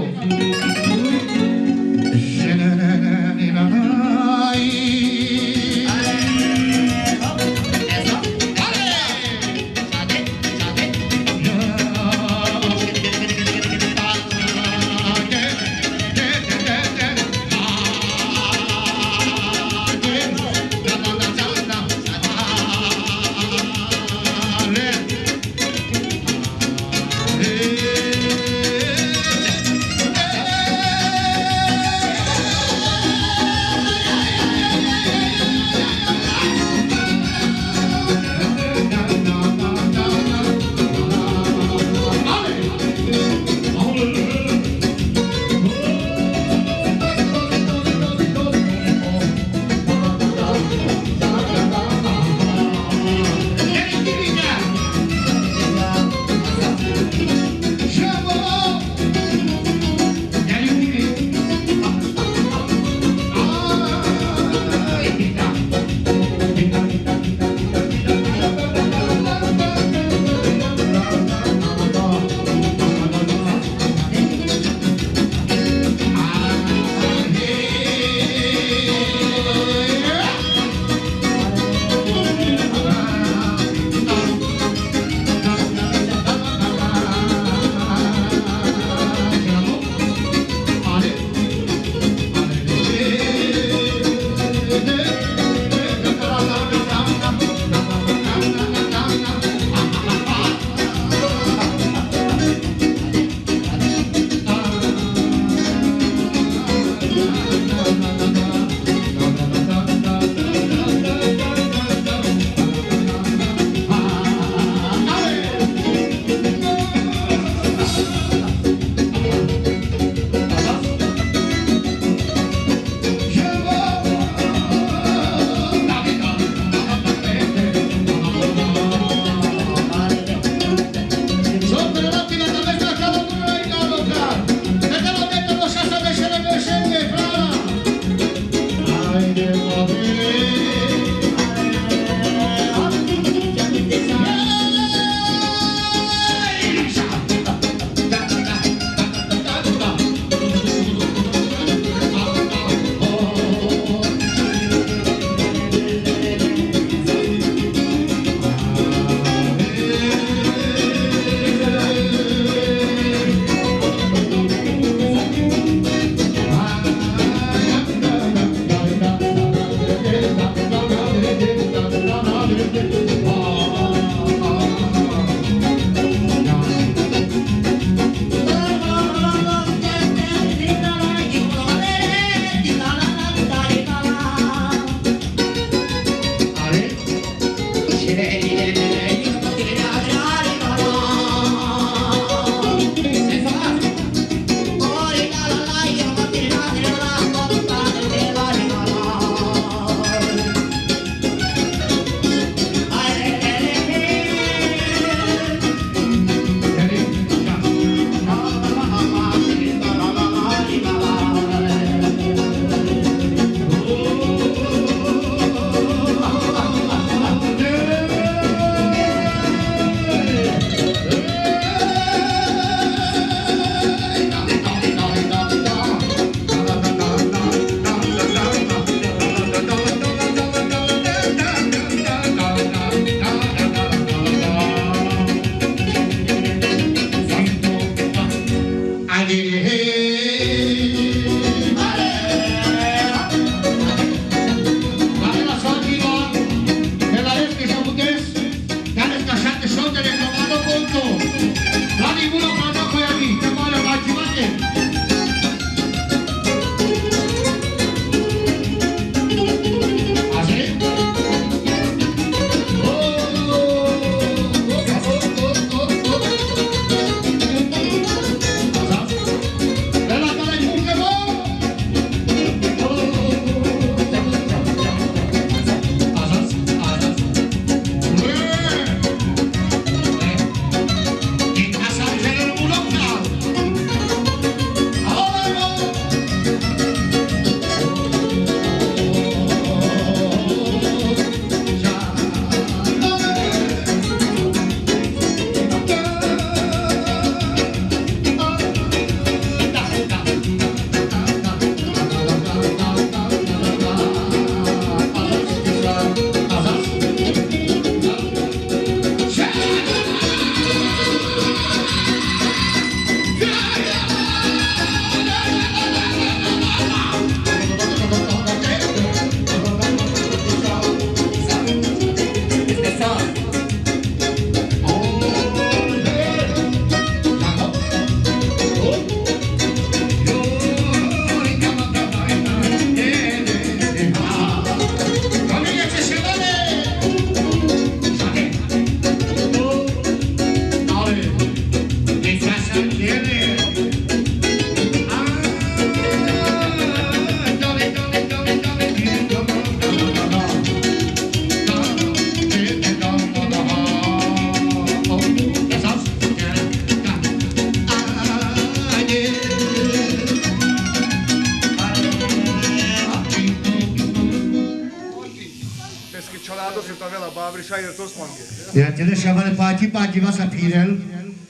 családos, jött a vele a Bábri, sajért Oszmangi. Ja, tyle szabale Pati vas a Pirel,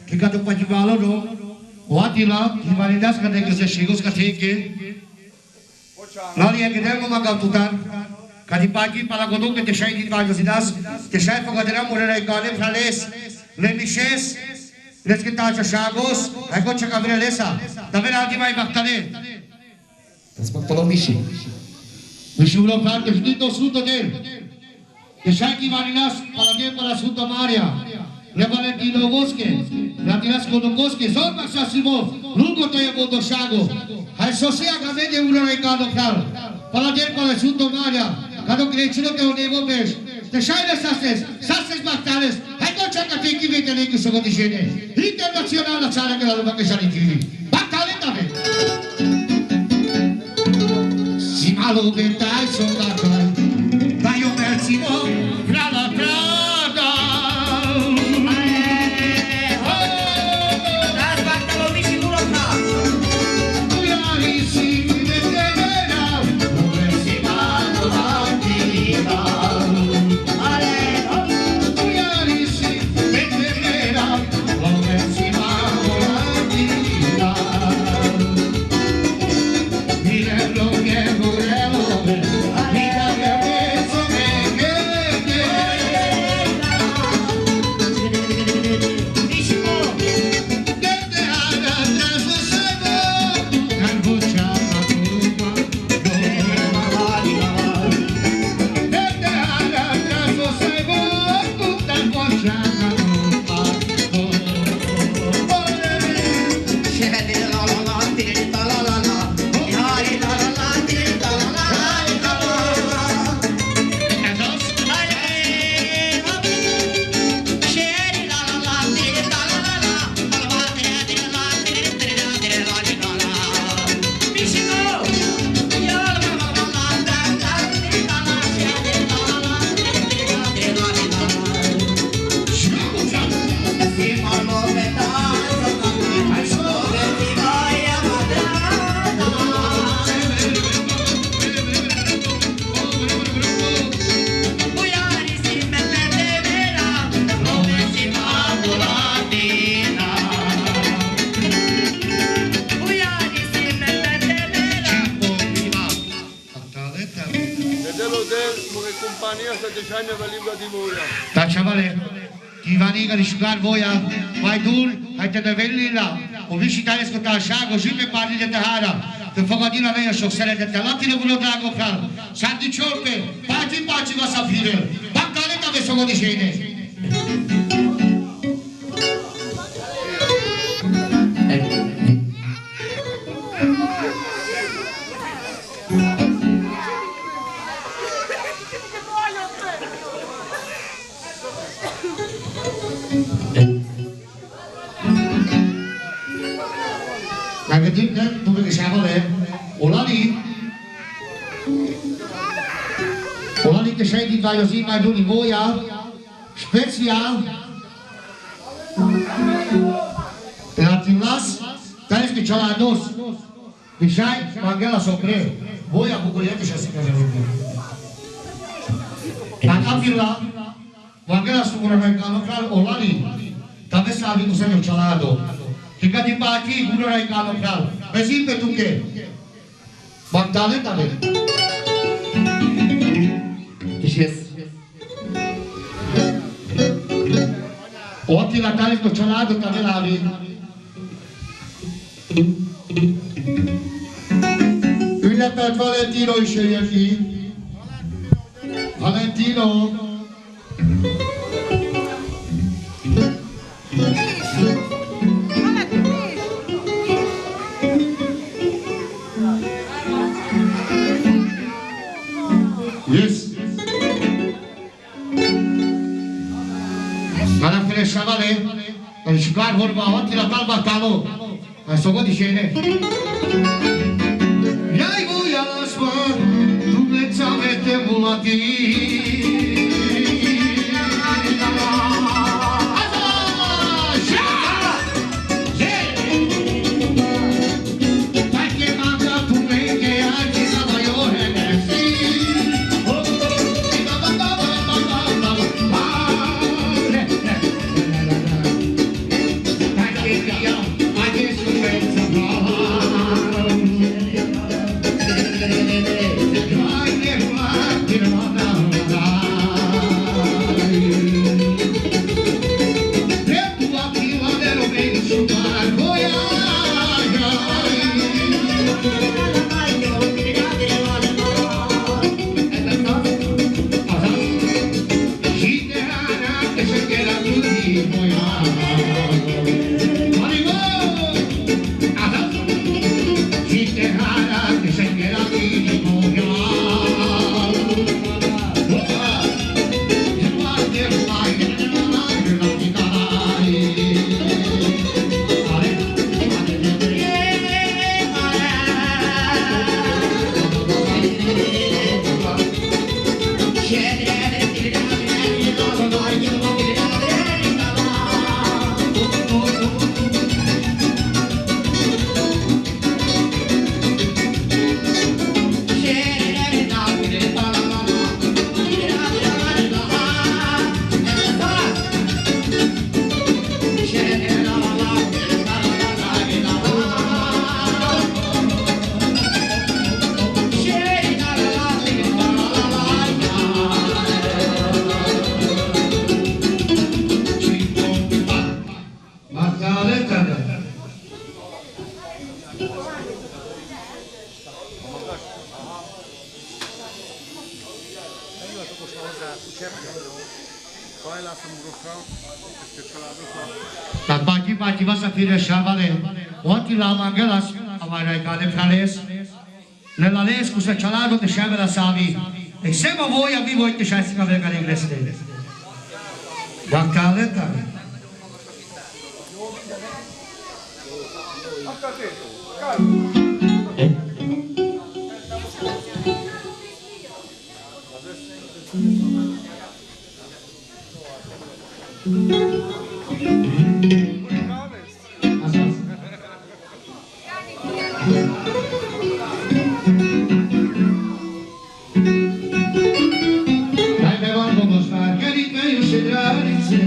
que cada Pati valoro, o Attila, que vai das cadê que você chegou, os cateque. Lá é que deu uma gaututar, cada Pati para quando que te sai de vários idas, te sai para quando morrer aí cara, frales, lemiches, les que tá chagos, aí quando chega vrelesa, tá vendo ali vai bactane. Respectalo Mishi. Mishi uno parte finito suto dele. Te sai que varinas para que para suto Maria. Le Valentino Bosque, la tiras con Bosque, son maximo, lungo te llevo do chago. Al socia que de uno recado claro. Para que para suto Maria, cada crecino que unevo ves. Te sai de sasses batalhas. Hai que checa tem que ver que isso que dice. Internacional la sala que la va que sale fili. Batalha também. Si malo ventai son batalha. Vai o Mercimo, fra la strada. Ta chavale, ti vaniga di sciugar voia, vai dur, hai te develli là, o visitare scota sciago, gipe parli de tahara, te fogadina veia șoxele de telati de bulo drago fral, sardi ciorpe, paci va să fire, bactaleta ve sogo di scene. Tu vedi chavale, Olali che sei di Vaiosì, ma tu di Voia, special, la Tilas, tens che c'ha la dos, Bishai, Mangela Sopre, Voia Buculiete și asică de lucru. Dacă Tila, Mangela Sopre, Olali, tave să avem cu semnul Cialado. Jika di pagi guru rai kano kral, besi petuke, bantale tabe. Yes. Oti la tale ko chalado tabe lavi. Una per Valentino sceglie qui. Valentino. Yes. Madam Fele Shavale, and Shukar Horba, what did a Talba Talo? I saw what the shade. Yaigo Yalaspa, tu let's have it, Mulati. poszla hozzá cseppet. Kajlászom urokra, és családokra. Tak pagi-pagi vas a fire șavale, oti la mangelas, amare cale frales, le lales cu se cialado de șavela savi, exema voi a vivo te șasi ca vega inglese. Bacaleta. Dai me vamos a querer que eu se drarice.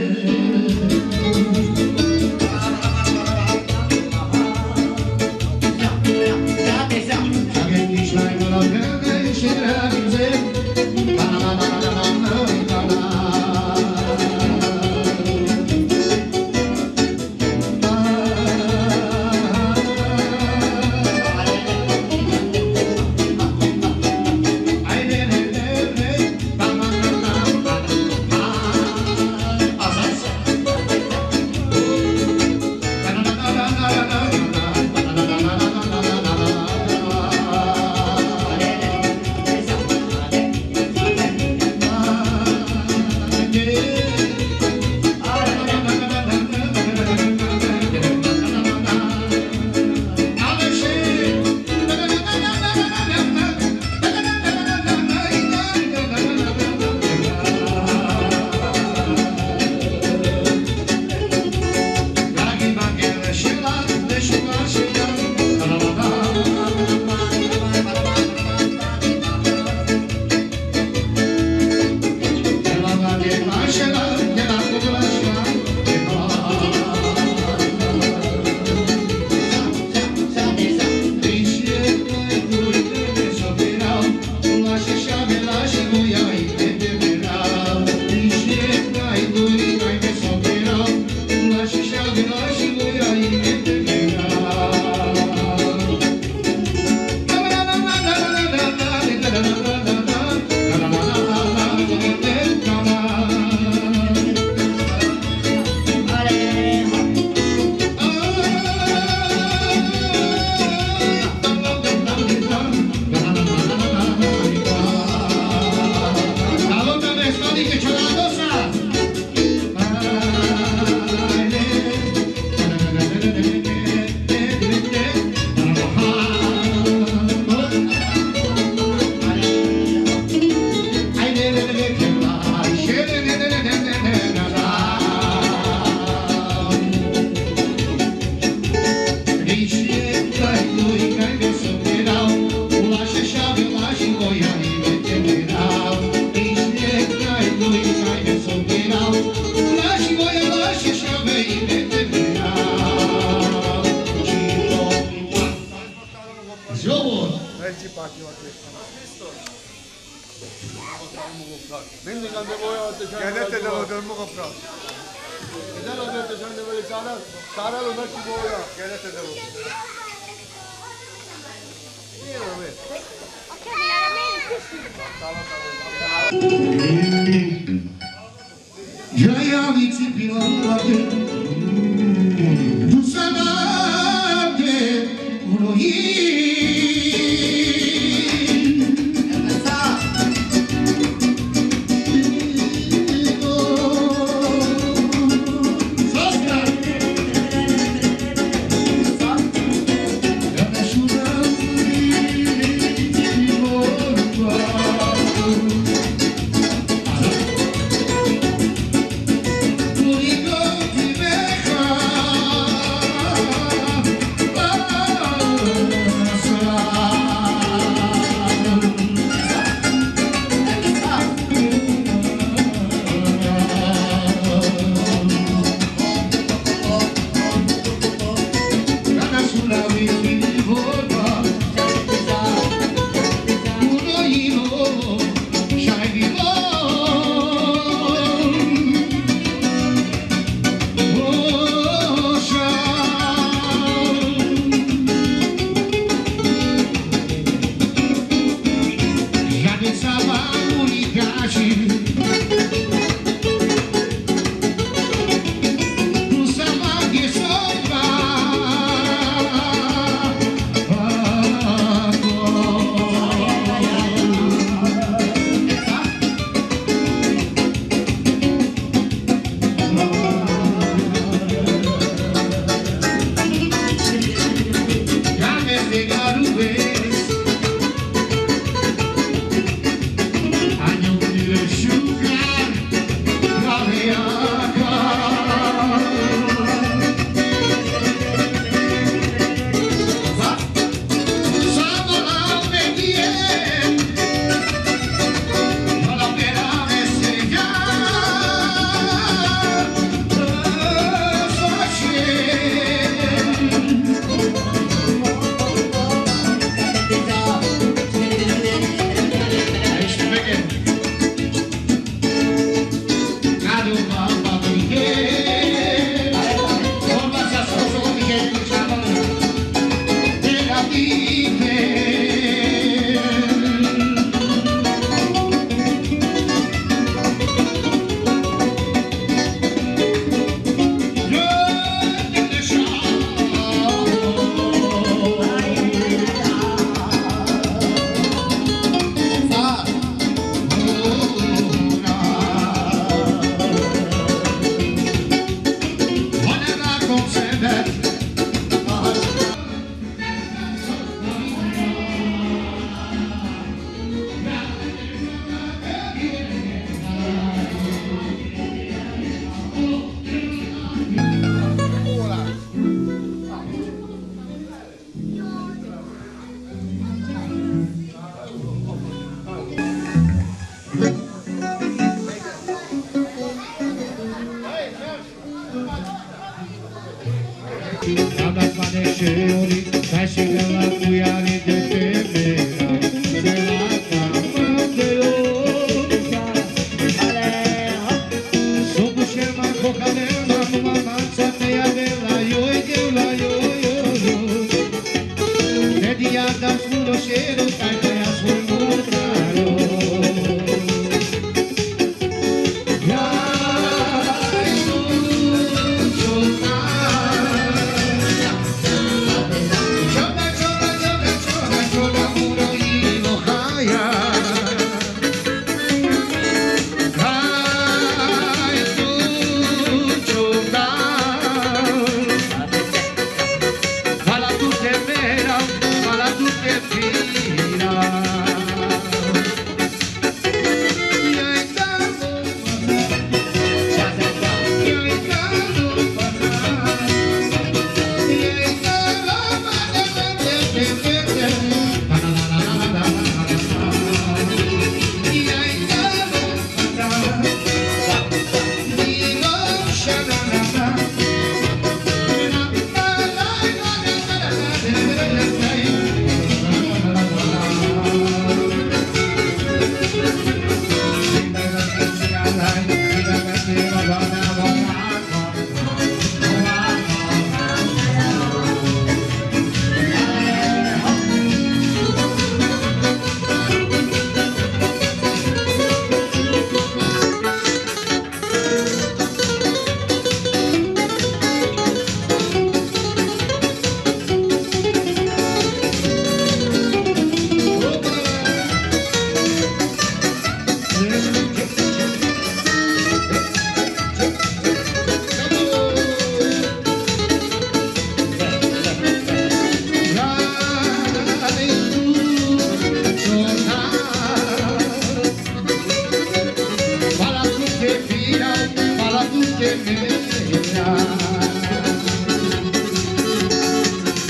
Mindig aan de boya te zijn. Gel de lo mo fra. Neden o te zijn de böyle sana lo nakti boya. Gel de lo. İyi mi? Ok, veramente sì. Jaiavici pilate, tu sanate unohi. Purico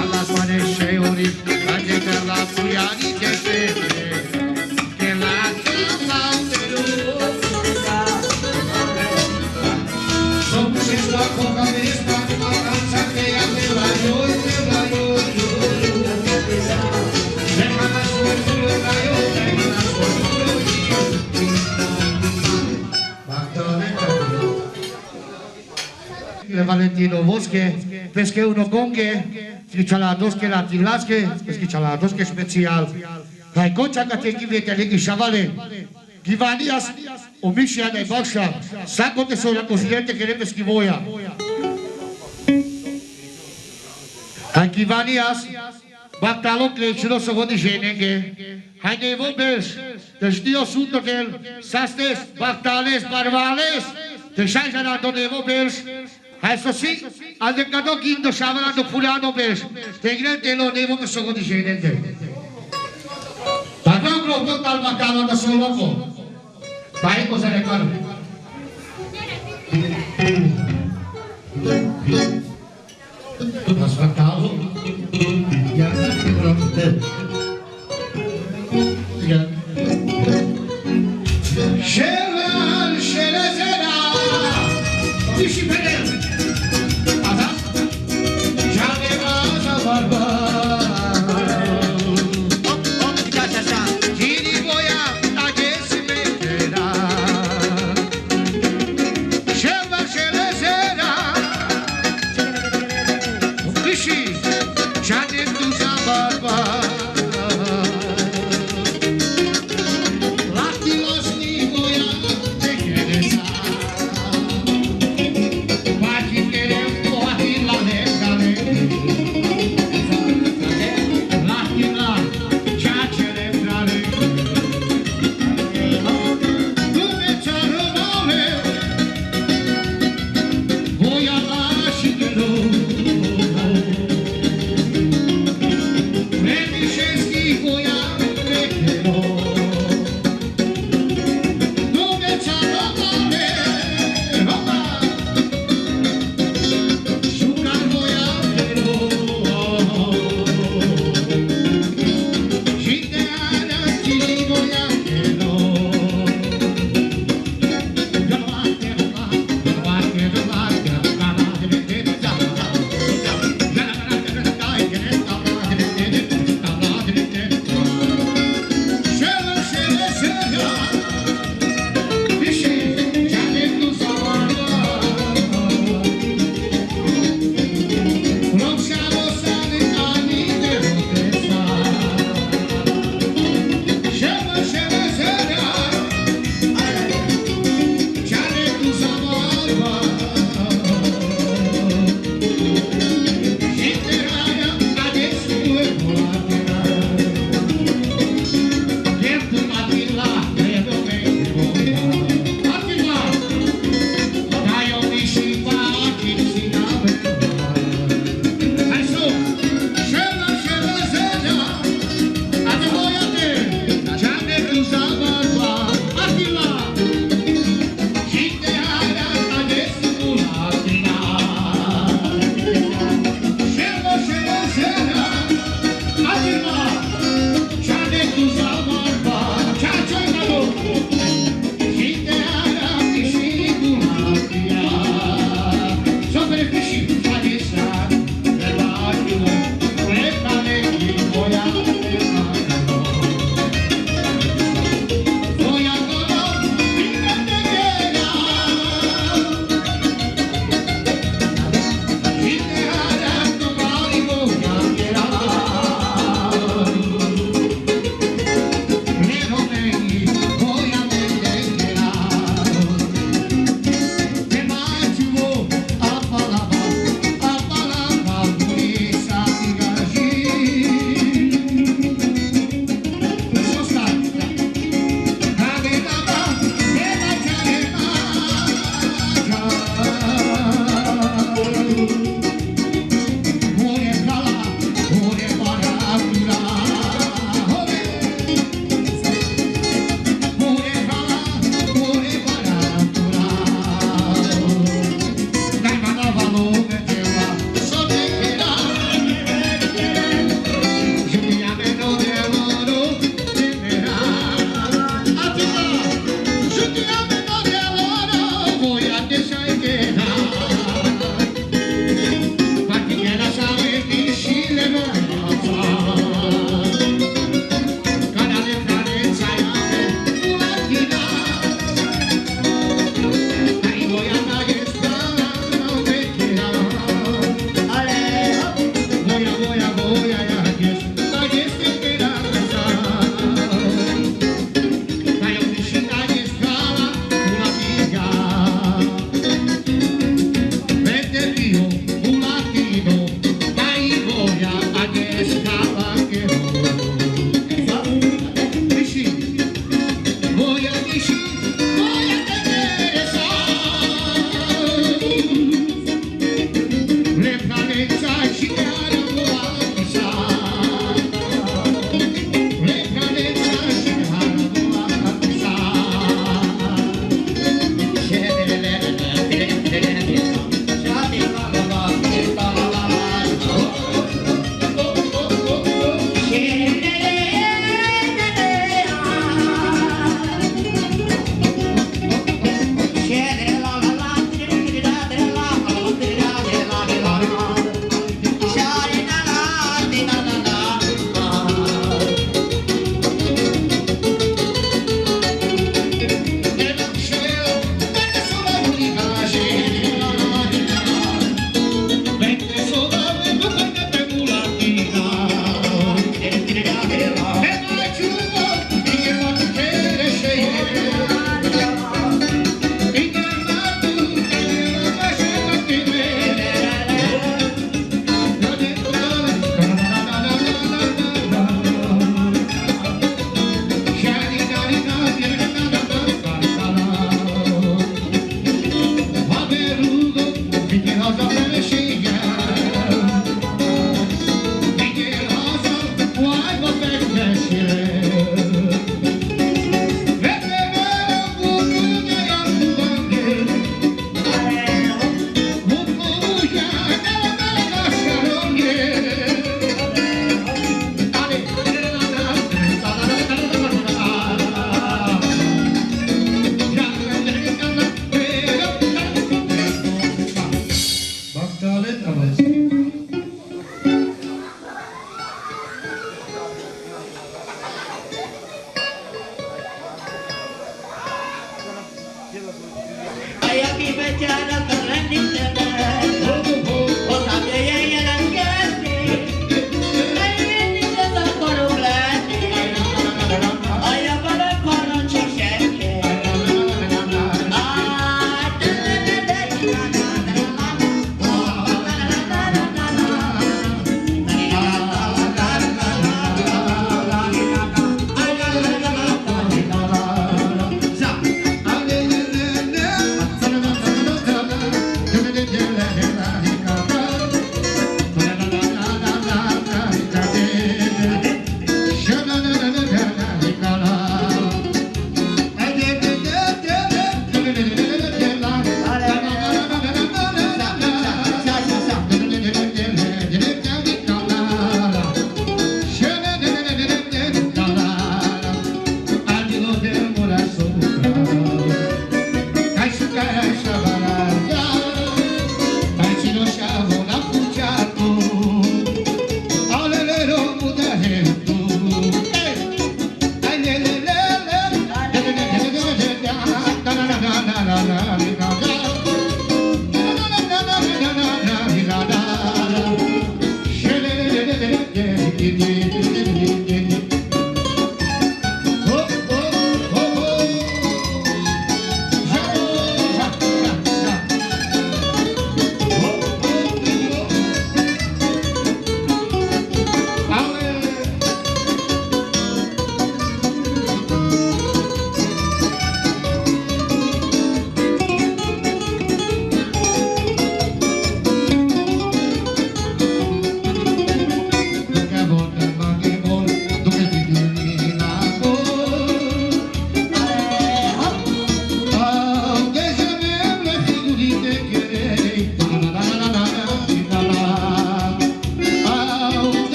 Alla soane sheuri, ade per la fuiani che fede, che la chiamano Som se sta coca mesma, ma canza che aveva io. Valentino Vosche, pesche uno conche, fichaladoske la tilaske, fichaladoske special. Hai cocha că te chivete legi șavale. Givanias, o mișia de baxa, saco de sola considerente que le pesquivoia. Hai Givanias, Bactalon cresciuto so di genenge. Hai de vobes, des dios untergel, sastes, Bactales, Barvales, te șai janato de vobes. Hai să si, adecado quinto șavana do fulano bes. Te grente lo devo che so di genenge. Tatang gruppo tal Bactalon da solo. Vai cosa ne caro? Aspettavo. Şeval şelezena dişi pedel adam canı baza barba Gini boya adesi mekera Şeval şelezena dişi canı baza barba Lati los ni boya Za.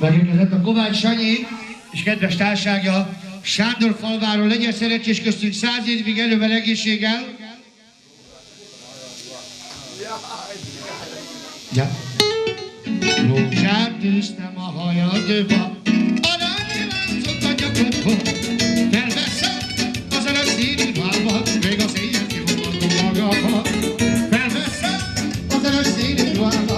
Megérkezett a Kovács Sanyi és kedves társága Sándor falváról. Legyen szerencsés köztünk 100 évig elővel egészséggel. Ja. Rózsát tűztem a hajadba, arany láncot a nyakadba, felveszem az öreg színű ruhámat, még az éjjel kihomlottam magamat. Felveszem az öreg színű ruhámat,